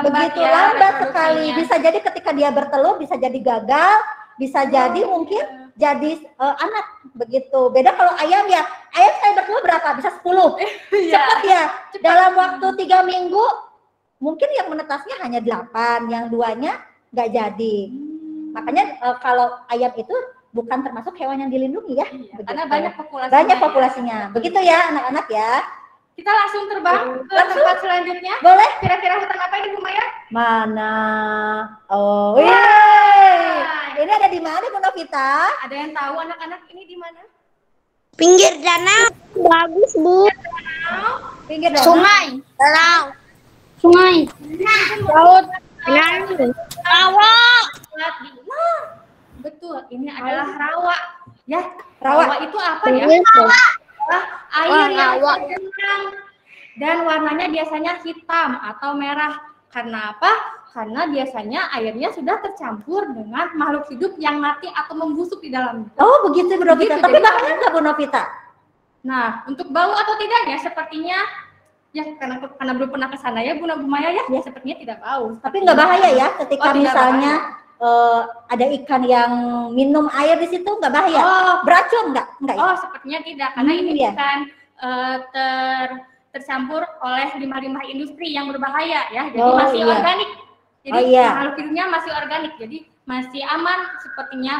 Begitu lambat sekali. Bisa jadi ketika dia bertelur bisa jadi gagal, bisa jadi mungkin jadi anak begitu. Beda kalau ayam ya. Ayam sekali bertelur berapa? Bisa 10. Cepat ya. Dalam waktu 3 minggu mungkin yang menetasnya hanya 8, yang 2-nya nggak jadi. Makanya kalau ayam itu bukan termasuk hewan yang dilindungi ya. Karena banyak populasinya. Banyak populasinya. Begitu ya anak-anak ya. Kita langsung terbang ke tempat selanjutnya. Boleh? Kira-kira hutan apa ini Bu Maya? Mana? Oh, ini ada di mana Bu Novita? Ada yang tahu anak-anak ini di mana? Pinggir danau. Bagus, Bu. Pinggir danau. Sungai. Danau. Sungai. Laut. Rawa. Betul, ini adalah rawa. Ya, Rawa. rawa itu apa ya? Air yang tenang dan warnanya biasanya hitam atau merah. Karena apa? Karena biasanya airnya sudah tercampur dengan makhluk hidup yang mati atau membusuk di dalamnya. Oh, begitu Bu Novita. Begitu, Tapi jadi bahaya nggak Bu Novita? Nah, untuk bau atau tidaknya sepertinya ya karena belum pernah ke sana ya Bu Maya ya, sepertinya tidak bau. Tapi nggak bahaya ya ketika tidak misalnya ada ikan yang minum air di situ, nggak bahaya? Beracun nggak? Nggak ya? Oh, sepertinya tidak, karena ini iya. bukan tercampur oleh limbah-limbah industri yang berbahaya ya, jadi masih organik. Jadi makhluk hidupnya masih organik, jadi masih aman sepertinya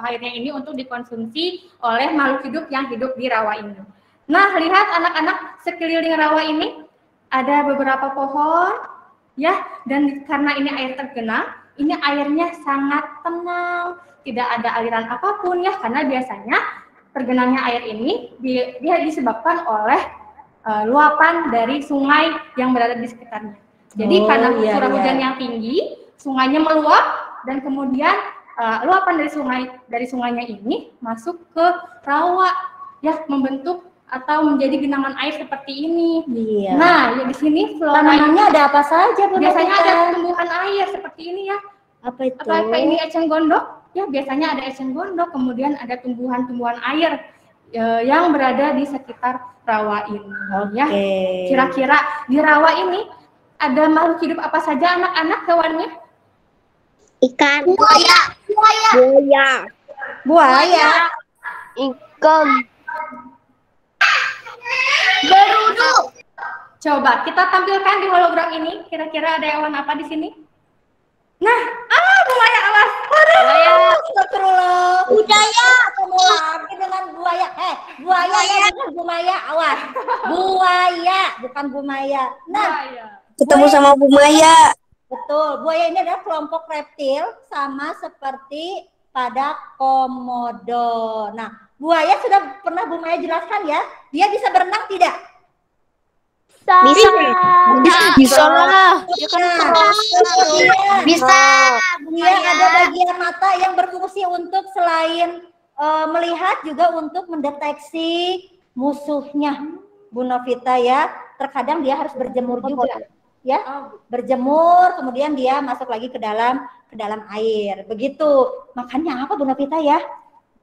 airnya ini untuk dikonsumsi oleh makhluk hidup yang hidup di rawa ini. Nah, lihat anak-anak sekeliling rawa ini ada beberapa pohon ya, dan karena ini air tergenang, ini airnya sangat tenang, tidak ada aliran apapun ya, karena biasanya tergenangnya air ini dia disebabkan oleh luapan dari sungai yang berada di sekitarnya. Jadi karena curah hujan yang tinggi, sungainya meluap dan kemudian luapan dari sungainya ini masuk ke rawa ya, membentuk atau menjadi genangan air seperti ini. Iya. Nah, ya di sini flora Tanamannya ada apa saja, Bu biasanya Novita? ada tumbuhan air seperti ini ya. Apa itu? Apakah ini eceng gondok? Ya, biasanya ada eceng gondok, kemudian ada tumbuhan-tumbuhan air yang berada di sekitar rawa ini. Ya. Kira-kira di rawa ini ada makhluk hidup apa saja anak-anak hewannya? Ikan. Buaya. Ikan. Berudu. Coba kita tampilkan di hologram ini. Kira-kira ada hewan apa di sini? Nah, buaya, awas. Buaya. Astagfirullah. Budaya. Ketemu lagi dengan buaya. Buaya ya, bukan bumaya, awas. Buaya, bukan bumaya. Nah, Buaya. Ketemu sama Bu Maya. betul. Buaya ini adalah kelompok reptil sama seperti pada komodo. Nah, buaya sudah pernah Bu Maya jelaskan ya. Dia bisa berenang tidak? Bisa lah. Bisa. Dia ada bagian mata yang berfungsi untuk selain melihat juga untuk mendeteksi musuhnya, Bu Novita ya. Terkadang dia harus berjemur juga, ya. Berjemur, kemudian dia masuk lagi ke dalam air. Begitu. Makannya apa, Bu Novita ya?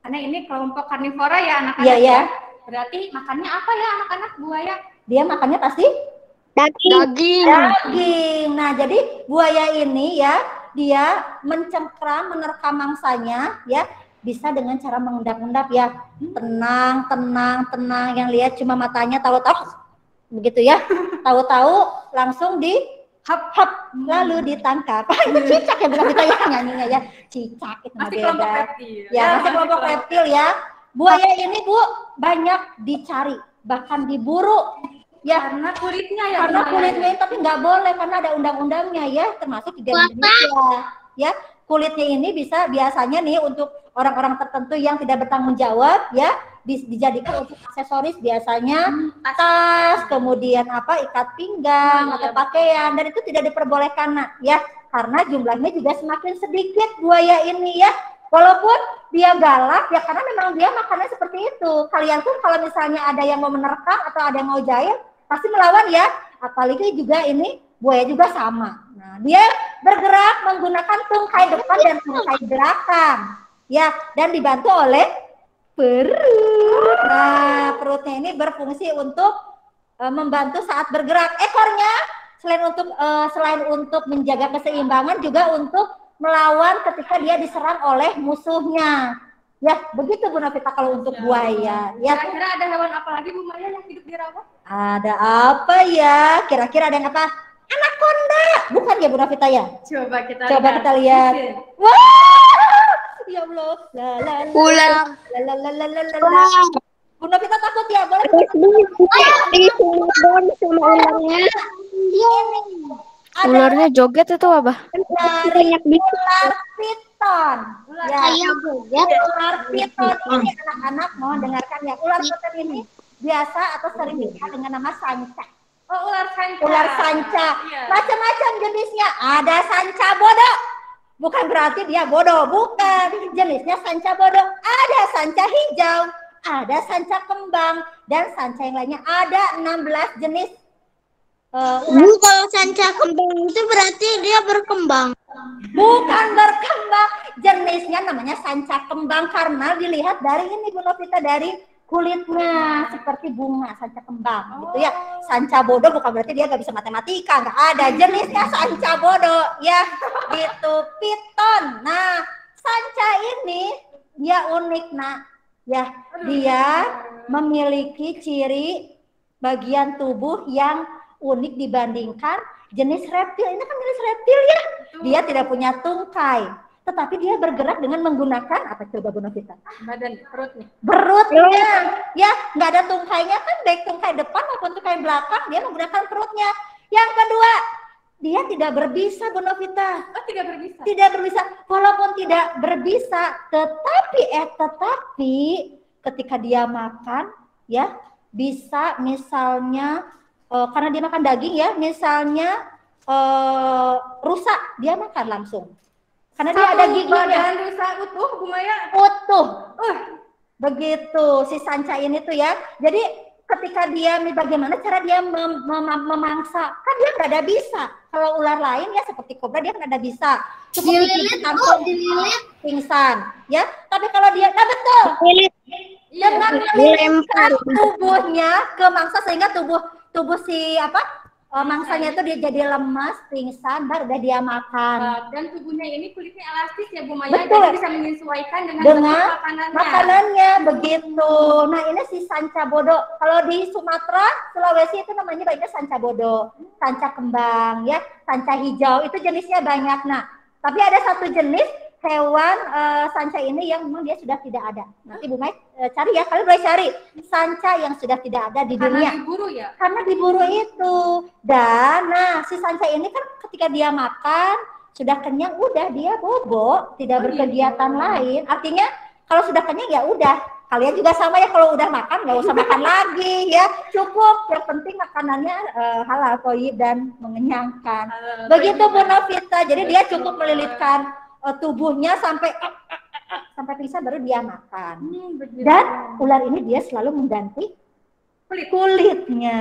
Karena ini kelompok karnivora ya anak-anak. Iya, ya. Berarti makannya apa ya anak-anak buaya? Dia makannya pasti Daging. daging. Nah, jadi buaya ini ya, dia mencengkram, menerkam mangsanya ya, bisa dengan cara mengendap-endap ya. Tenang, tenang, tenang. Yang lihat cuma matanya tahu-tahu begitu ya. Tahu-tahu langsung di hap lalu ditangkap. Ini cicak ya, bukan kita ya nyanyinya ya. Cicak itu Masih beda. kelompok reptil. Ya, masih kelompok reptil ya. Buaya ini Bu banyak dicari, bahkan diburu. Ya, Karena kulitnya ya. karena buaya. kulitnya ini tapi nggak boleh karena ada undang-undangnya ya, termasuk di Indonesia. Ya, kulitnya ini bisa biasanya nih untuk orang-orang tertentu yang tidak bertanggung jawab ya, dijadikan untuk aksesoris biasanya tas, kemudian apa ikat pinggang atau pakaian, dan itu tidak diperbolehkan nak ya, karena jumlahnya juga semakin sedikit buaya ini ya. Walaupun dia galak ya karena memang dia makannya seperti itu. Kalian tuh kalau misalnya ada yang mau menerkam atau ada yang mau jahil pasti melawan ya. Apalagi juga ini buaya juga sama. Nah, dia bergerak menggunakan tungkai depan dan tungkai belakang. Ya, dan dibantu oleh perut. Nah, perutnya ini berfungsi untuk membantu saat bergerak. Ekornya selain untuk menjaga keseimbangan juga untuk melawan ketika dia diserang oleh musuhnya. Ya, begitu Bu Novita kalau untuk buaya. Ya, Kira-kira ada hewan apa lagi Bu Maya yang hidup di rawa? ada apa ya? Kira-kira ada yang apa? Anaconda. Bukan ya Bu Novita ya? Coba kita lihat. Wah! Ya Allah. Ular. Bu Novita takut ya? Boleh? Sama ularnya. Ularnya joget itu apa? Dari ular piton. Ya, Kayak joget. ular piton ini anak-anak mohon dengarkan ya. Ular piton ini biasa atau sering dikenal dengan nama sanca. Oh, ular sanca. Ular sanca. Iya. Macam-macam jenisnya. Ada sanca bodoh. Bukan berarti dia bodoh, bukan. Jenisnya sanca bodoh. Ada sanca hijau, ada sanca kembang, dan sanca yang lainnya. Ada 16 jenis. Bu, kalau sanca kembang itu berarti dia berkembang. Bukan berkembang, jenisnya namanya sanca kembang karena dilihat dari ini Bu Novita, dari kulitnya seperti bunga sanca kembang gitu ya. Sanca bodoh bukan berarti dia nggak bisa matematika, nggak ada, jenisnya sanca bodoh ya gitu. Piton. Nah, sanca ini dia unik nak ya, dia memiliki ciri bagian tubuh yang unik dibandingkan jenis reptil. Ini kan jenis reptil ya, dia tidak punya tungkai, tetapi dia bergerak dengan menggunakan apa coba Bu Novita? Badan perutnya. Perutnya ya, nggak ada tungkainya kan, baik tungkai depan maupun tungkai belakang, dia menggunakan perutnya. Yang kedua, dia tidak berbisa Bu Novita. Oh, tidak berbisa. Tidak berbisa, walaupun tidak berbisa, tetapi ketika dia makan ya bisa misalnya karena dia makan daging ya, misalnya rusa dia makan langsung. Karena dia ada giginya. Badan rusa utuh Bu Maya. Utuh. Begitu si sanca ini tuh ya. Jadi ketika dia bagaimana cara dia memangsa, kan dia nggak ada bisa. Kalau ular lain ya seperti kobra dia nggak ada bisa, cukup Dililit, Bu, dililit. pingsan, ya. Tapi kalau dia, nah betul, dengan melilitkan tubuhnya ke mangsa sehingga tubuh si mangsanya itu dia jadi lemas, pingsan, baru udah dia makan. Dan tubuhnya ini kulitnya elastis ya Bu Maya, Betul. jadi bisa menyesuaikan dengan makanannya begitu. Nah ini si sanca bodo. Kalau di Sumatera, Sulawesi itu namanya banyak sanca bodo, sanca kembang, ya, sanca hijau. Itu jenisnya banyak. Nah, tapi ada satu jenis hewan sanca ini yang memang dia sudah tidak ada. Nanti Bu Mai cari ya, kalian boleh cari sanca yang sudah tidak ada di dunia. Karena diburu ya? Karena diburu itu. Dan nah si sanca ini kan ketika dia makan sudah kenyang, udah dia bobo, tidak berkegiatan lain. Artinya kalau sudah kenyang ya udah. Kalian juga sama ya, kalau udah makan nggak usah makan lagi ya, cukup. Yang penting makanannya halal, thayyib dan mengenyangkan. Begitu Bu Novita. Jadi dia cukup melilitkan tubuhnya sampai pingsan baru dia makan. Dan ular ini dia selalu mengganti kulitnya.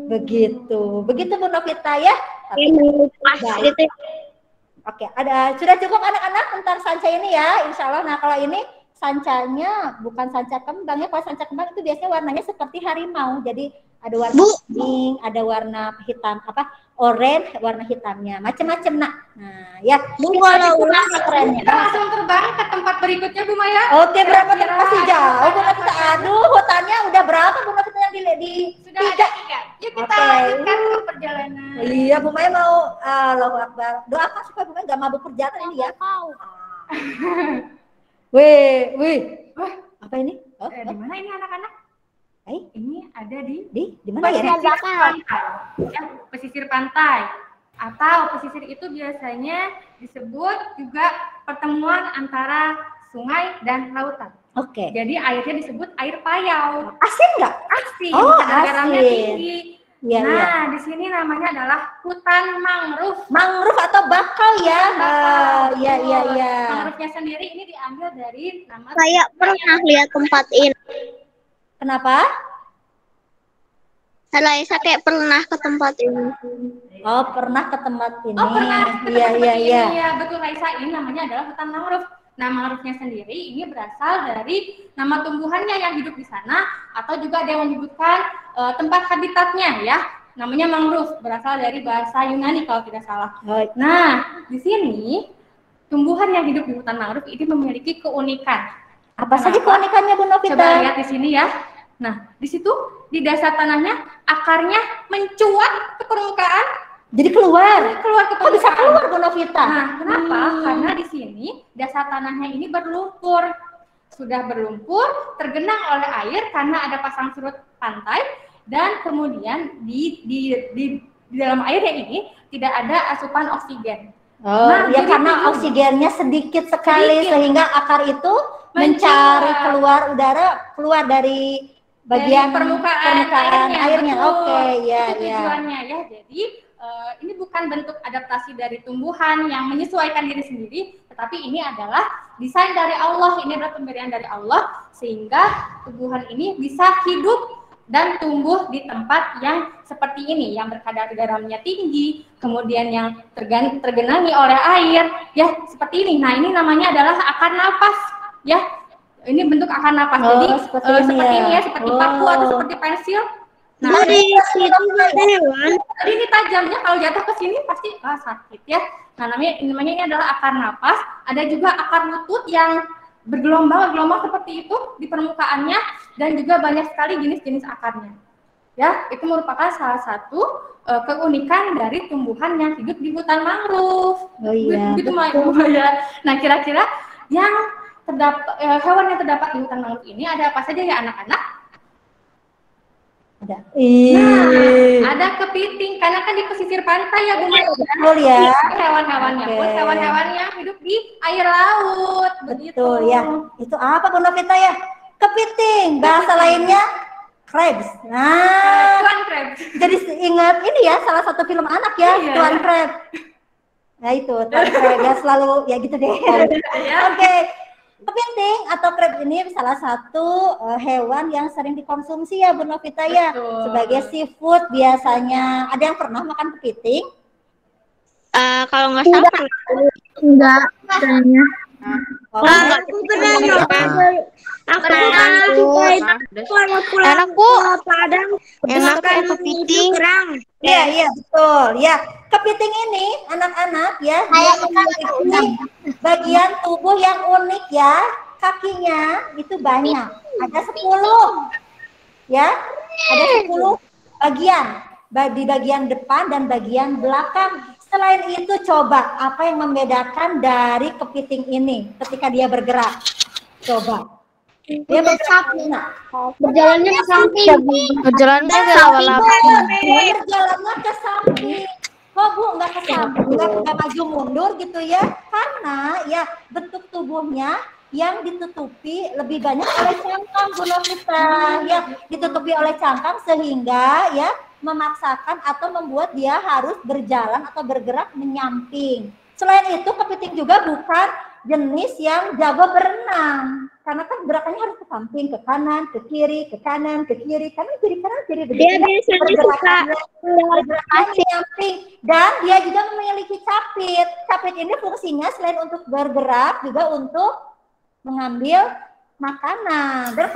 Begitu Bu Novita ya. Oke, sudah cukup anak-anak tentang sanca ini ya, insya Allah. Nah kalau ini sancanya bukan sanca kembang ya. Kalau sanca kembang itu biasanya warnanya seperti harimau. Jadi ada warna pink, ada warna hitam, oranye, warna hitamnya, macam-macam. Nah ya. Kalau ular kerennya. Kita langsung terbang ke tempat berikutnya Bu Maya. Oke, berapa masih jauh Bu Novita? Aduh, hutannya udah berapa Bu Novita yang di Sudah ada 3. Yuk kita lanjutkan ke perjalanan. Iya, Bu Maya mau Allahu Akbar. Doakan supaya Bu Maya nggak mabuk perjalanan ini ya. Wih. Apa ini? Di mana ini anak-anak? Ini ada di mana ya? Pesisir pantai. Atau pesisir itu biasanya disebut juga pertemuan antara sungai dan lautan. Oke. Jadi airnya disebut air payau. Asin nggak? Asin. Oh, Garamnya asin. tinggi. Ya, nah, di sini namanya adalah hutan mangrove. Mangrove atau bakau ya? Iya. Mangrove-nya sendiri ini diambil dari nama. Saya pernah lihat tempat ini. Kenapa? Saya kayak pernah ke tempat ini. Oh, pernah ke tempat ini. Oh, pernah. Iya. Iya, betul Raisa. Ini namanya adalah hutan mangrove. Nah, mangrove-nya sendiri ini berasal dari nama tumbuhannya yang hidup di sana, atau juga ada yang menyebutkan tempat habitatnya ya. Namanya mangrove, berasal dari bahasa Yunani kalau tidak salah. Nah, di sini tumbuhan yang hidup di hutan mangrove ini memiliki keunikan. Apa saja keunikannya Bu Novita? Coba lihat di sini ya. Nah, di situ di dasar tanahnya akarnya mencuat ke permukaan. Jadi keluar ke permukaan. Kok bisa keluar Bu Novita? Nah, kenapa? Karena di sini dasar tanahnya ini berlumpur. Sudah berlumpur, tergenang oleh air karena ada pasang surut pantai, dan kemudian di dalam airnya ini tidak ada asupan oksigen. Ya karena oksigennya sedikit sekali sehingga akar itu mencari keluar udara, keluar dari bagian permukaan airnya. Oke, ya. Itu tujuannya ya. Jadi ini bukan bentuk adaptasi dari tumbuhan yang menyesuaikan diri sendiri, tetapi ini adalah desain dari Allah. Ini adalah pemberian dari Allah sehingga tumbuhan ini bisa hidup dan tumbuh di tempat yang seperti ini, yang berkadar garamnya tinggi, kemudian yang tergenangi oleh air, ya seperti ini. Nah, ini namanya adalah akar napas, ya. Ini bentuk akar napas. Jadi seperti ini ya, seperti paku atau seperti pensil. Nah, di situ hewan. Jadi ini tajamnya, kalau jatuh ke sini pasti sakit ya. Nah, namanya ini adalah akar napas. Ada juga akar lutut yang bergelombang seperti itu di permukaannya, dan juga banyak sekali jenis-jenis akarnya. Ya, itu merupakan salah satu keunikan dari tumbuhan yang hidup di hutan mangrove. Oh iya. Gitu ya. Nah, kira-kira yang hewan yang terdapat di hutan mangrove ini ada apa saja ya anak-anak? Ada. Nah, ada kepiting, karena kan di pesisir pantai ya Bu Maya. Betul ya. Hewan-hewannya pun hewan-hewan yang hidup di air laut. Betul ya. Itu apa Bu Novita ya? Kepiting. Bahasa lainnya crabs. Nah, Tuan crab. jadi ingat ini ya, salah satu film anak ya, Iya. Tuan Crab. Nah itu Tuan Crab ya, selalu ya gitu deh. Oke. Kepiting atau crab ini salah satu hewan yang sering dikonsumsi ya Bu Novita ya. Betul. Sebagai seafood biasanya. Ada yang pernah makan kepiting? Kalau nggak salah enggak kayaknya. Oh, Aku pernah makan. Aku Enak Bu. Padang makan kepiting. iya betul ya. Kepiting ini anak-anak ya, dia memiliki bagian tubuh yang unik ya. Kakinya itu banyak, ada 10 ya, ada 10 bagian di bagian depan dan bagian belakang. Selain itu coba apa yang membedakan dari kepiting ini ketika dia bergerak? Coba. Dia bergerak Berjalannya ke samping. Berjalannya ke laba-laba. berjalannya ke samping. Kok Bu nggak ke samping, nggak maju mundur gitu ya? Karena ya bentuk tubuhnya yang ditutupi lebih banyak oleh cangkang Bu Novita, ya ditutupi oleh cangkang sehingga ya memaksakan atau membuat dia harus berjalan atau bergerak menyamping. Selain itu kepiting juga bukan jenis yang jago berenang karena kan gerakannya harus ke samping, ke kanan, ke kiri, ke kanan, ke kiri, kanan, kiri, kanan, kiri. Dia biasanya suka bergerakannya menyamping dan dia juga memiliki capit. Capit ini fungsinya selain untuk bergerak juga untuk mengambil makanan. Dan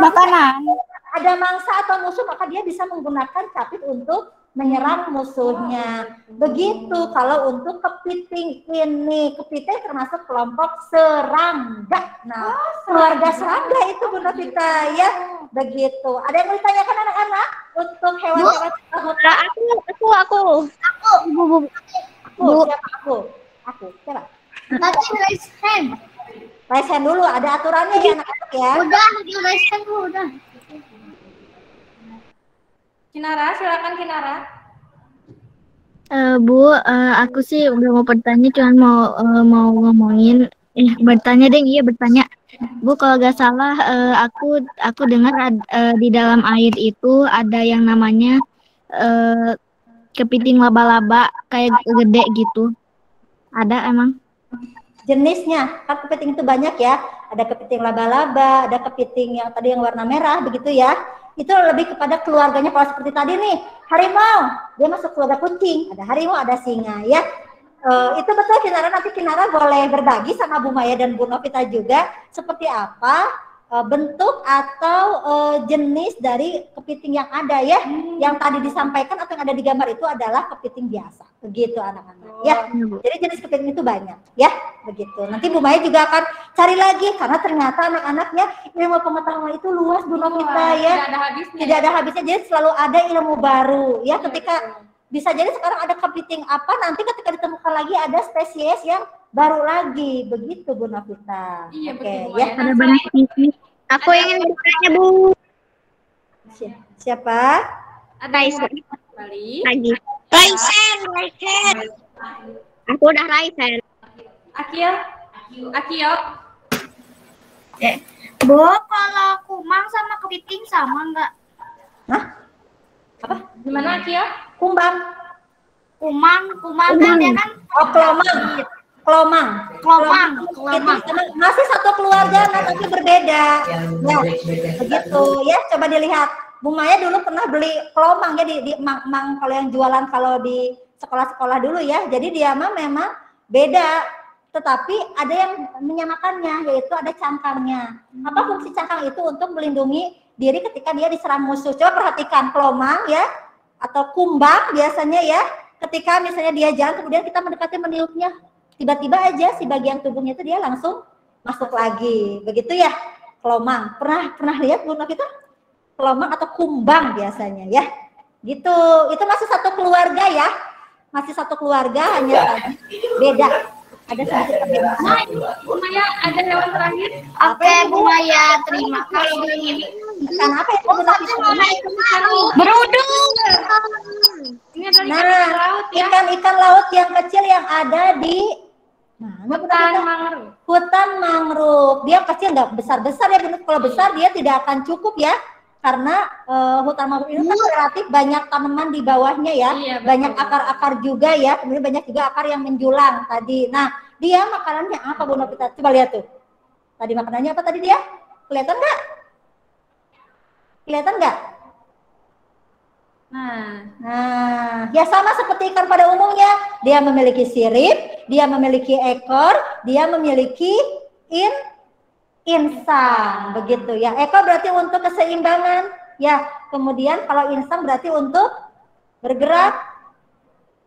ada mangsa atau musuh maka dia bisa menggunakan capit untuk menyerang musuhnya. Begitu kalau untuk kepiting ini, kepiting termasuk kelompok serangga. Nah, keluarga serangga itu Bu Novita ya. Begitu. Ada yang mau ditanyakan anak-anak untuk hewan-hewan hutan? Aku. Siapa aku? Siapa? Nanti raise hand. Raise hand dulu, ada aturannya ya anak-anak ya. Udah, raise hand udah. Kinara, silakan Kinara. Bu, aku sih udah mau bertanya, cuman mau ngomongin, bertanya deh, iya bertanya. Bu, kalau nggak salah, aku dengar di dalam air itu ada yang namanya kepiting laba-laba kayak gede gitu. Ada emang? Jenisnya, kan kepiting itu banyak ya. Ada kepiting laba-laba, ada kepiting yang tadi yang warna merah, begitu ya. Itu lebih kepada keluarganya. Kalau seperti tadi nih, harimau, dia masuk keluarga kucing. Ada harimau, ada singa ya. Itu betul Kinara, nanti Kinara boleh berbagi sama Bu Maya dan Bu Novita juga seperti apa bentuk atau jenis dari kepiting yang ada ya. Yang tadi disampaikan atau yang ada di gambar itu adalah kepiting biasa. Begitu anak-anak ya. Jadi jenis kepiting itu banyak ya. Begitu. Nanti Bu Maya juga akan cari lagi karena ternyata anak-anaknya ilmu pengetahuan itu luas Bu Novita ya. Tidak ada habisnya. Tidak ada habisnya. Jadi selalu ada ilmu baru ya. Ketika bisa jadi sekarang ada kepiting apa, nanti ketika ditemukan lagi ada spesies yang baru lagi. Begitu Bu Novita. Iya, Oke, betul, Bu ya. Maya. Ada banyak bisnis. Aku ingin bertanya, Bu. Siapa? Raisen. Balik. Lagi. Raisen. Aku udah Raisen. Akio. Bu, kalau kumang sama kepiting sama nggak? Hah? Apa? Gimana Akio? Kumbang. Kumang kan dia kan Oh, kelomang. Masih satu keluarga, tapi berbeda. Ya, begitu ya. Coba dilihat. Bu Maya dulu pernah beli kelomang ya di mang kalau yang jualan kalau di sekolah-sekolah dulu ya. Jadi dia memang beda, tetapi ada yang menyamakannya, yaitu ada cangkangnya. Apa fungsi cangkang itu? Untuk melindungi diri ketika dia diserang musuh. Coba perhatikan kelomang ya, atau kumbang biasanya ya. Ketika misalnya dia jalan, kemudian kita mendekati meniupnya, tiba-tiba aja si bagian tubuhnya itu dia langsung masuk lagi. Begitu ya, kelomang. Pernah lihat Bu Novita? Kelomang atau kumbang biasanya ya. Gitu. Itu masih satu keluarga ya. Masih satu keluarga, hanya beda. Ada sedikit perbedaan. Bu Maya, ada hewan terakhir? Oke, Bu Maya, terima kasih. Kenapa ya Bu Novita? Berudung. Ini adalah ikan laut ya. Ikan-ikan laut yang kecil yang ada di Hutan mangrove. Hutan mangrove. Dia kecil, nggak besar-besar ya. Kalau besar dia tidak akan cukup ya. Karena hutan mangrove ini kan relatif banyak tanaman di bawahnya ya. Iya, betul. Banyak akar-akar juga ya. Kemudian banyak juga akar yang menjulang tadi. Nah, dia makanannya apa Bu Novita? Coba lihat tuh. Tadi makanannya apa tadi dia? Kelihatan nggak? Kelihatan nggak? Nah, ya sama seperti ikan pada umumnya. Dia memiliki sirip, dia memiliki ekor, dia memiliki insang, begitu ya. Ekor berarti untuk keseimbangan, ya. Kemudian kalau insang berarti untuk bergerak,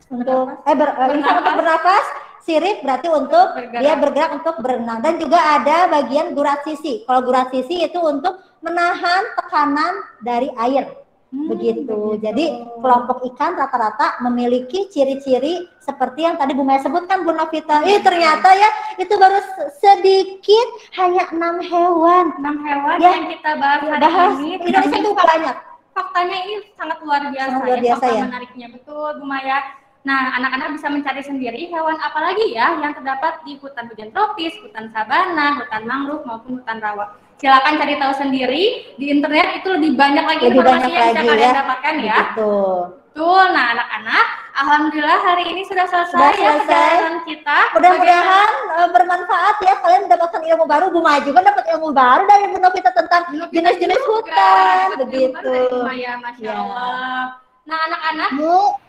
untuk insang untuk bernafas, sirip berarti untuk dia bergerak untuk berenang. Dan juga ada bagian gurasisi. Kalau gurasisi itu untuk menahan tekanan dari air. Begitu. Jadi kelompok ikan rata-rata memiliki ciri-ciri seperti yang tadi Bu Maya sebutkan, Bu Novita. Ternyata ya itu baru sedikit, hanya 6 hewan. 6 hewan ya, yang kita bahas hari ini. Indonesia itu banyak. Faktanya ini sangat luar biasa. Sangat luar biasa ya. Menariknya betul Bu Maya. Nah, anak-anak bisa mencari sendiri hewan apa lagi ya yang terdapat di hutan hujan tropis, hutan sabana, hutan mangrove maupun hutan rawa. Silakan cari tahu sendiri di internet, itu lebih banyak lagi informasi yang bisa kalian dapatkan ya. Betul. Nah, anak-anak, alhamdulillah hari ini sudah selesai perjalanan kita. Mudah-mudahan bermanfaat ya, kalian mendapatkan ilmu baru. Bu Maya juga dapat ilmu baru dari Bu Novita tentang jenis-jenis hutan. Begitu. Ya, Masya Allah. Nah, anak-anak. Bu.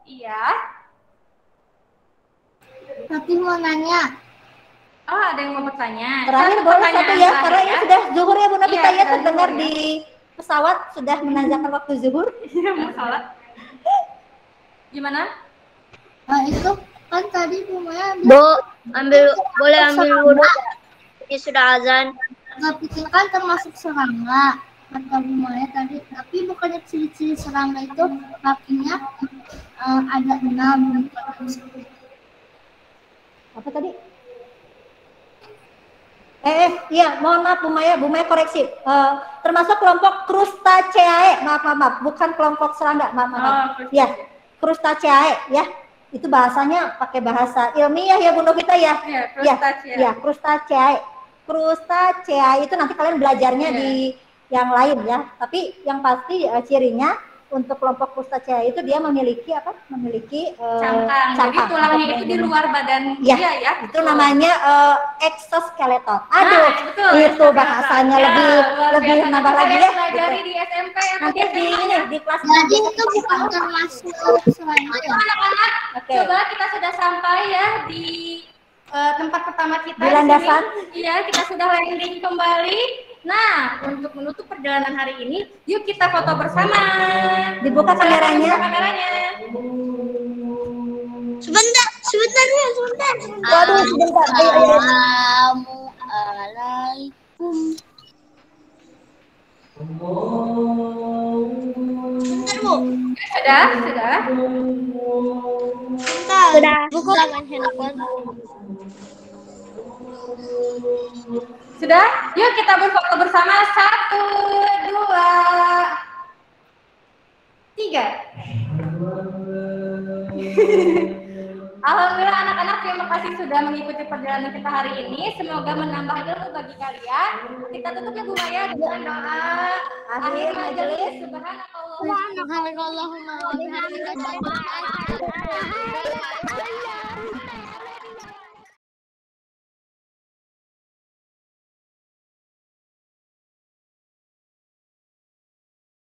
Iya. Tapi mau nanya. Oh, ada yang mau bertanya. Terakhir boleh satu ya, karena ini sudah zuhur ya Bu Novita ya, terdengar ya. di pesawat sudah menanjakan waktu zuhur. Iya, mau salat. Gimana? Nah, itu kan tadi Bu Maya boleh ambil wudhu. Ini sudah azan. nggak pikir kan termasuk serangga kata Bu Maya tadi, tapi bukannya ciri-ciri serangga itu kakinya ada 6. Apa tadi? Iya, mohon maaf Bu Maya koreksi. Termasuk kelompok Crustaceae, maaf, bukan kelompok serangga, maaf. Ya, Crustaceae ya. Itu bahasanya pakai bahasa ilmiah ya Bu Novita ya. Iya, Crustaceae. Crustaceae itu nanti kalian belajarnya di yang lain ya. Tapi yang pasti cirinya untuk kelompok Crustaceae itu dia memiliki apa? Memiliki cangkang. Jadi tulangnya itu di luar badan dia ya. Itu namanya exoskeleton. Aduh, betul, itu bahasanya lebih nambah lagi ya. Pelajari di SMP nanti di kelas. Jadi itu bukan termasuk serangga ya. Anak-anak, coba kita sudah sampai ya di tempat pertama kita di landasan. Iya, kita sudah landing kembali. Nah, untuk menutup perjalanan hari ini, yuk kita foto bersama. Dibuka kameranya. Sebentar. Waduh, sebentar. Ayo. Assalamualaikum. Sebentar, Bu. Sudah. Sudah. Buka handphone. Sudah? Yuk kita berfoto bersama. 1, 2, 3. Alhamdulillah anak-anak, terima kasih sudah mengikuti perjalanan kita hari ini. Semoga menambah ilmu bagi kalian. Kita tutup ya Bu Maya dengan doa akhir majelis. Subhanakallahumma wa bihamdika.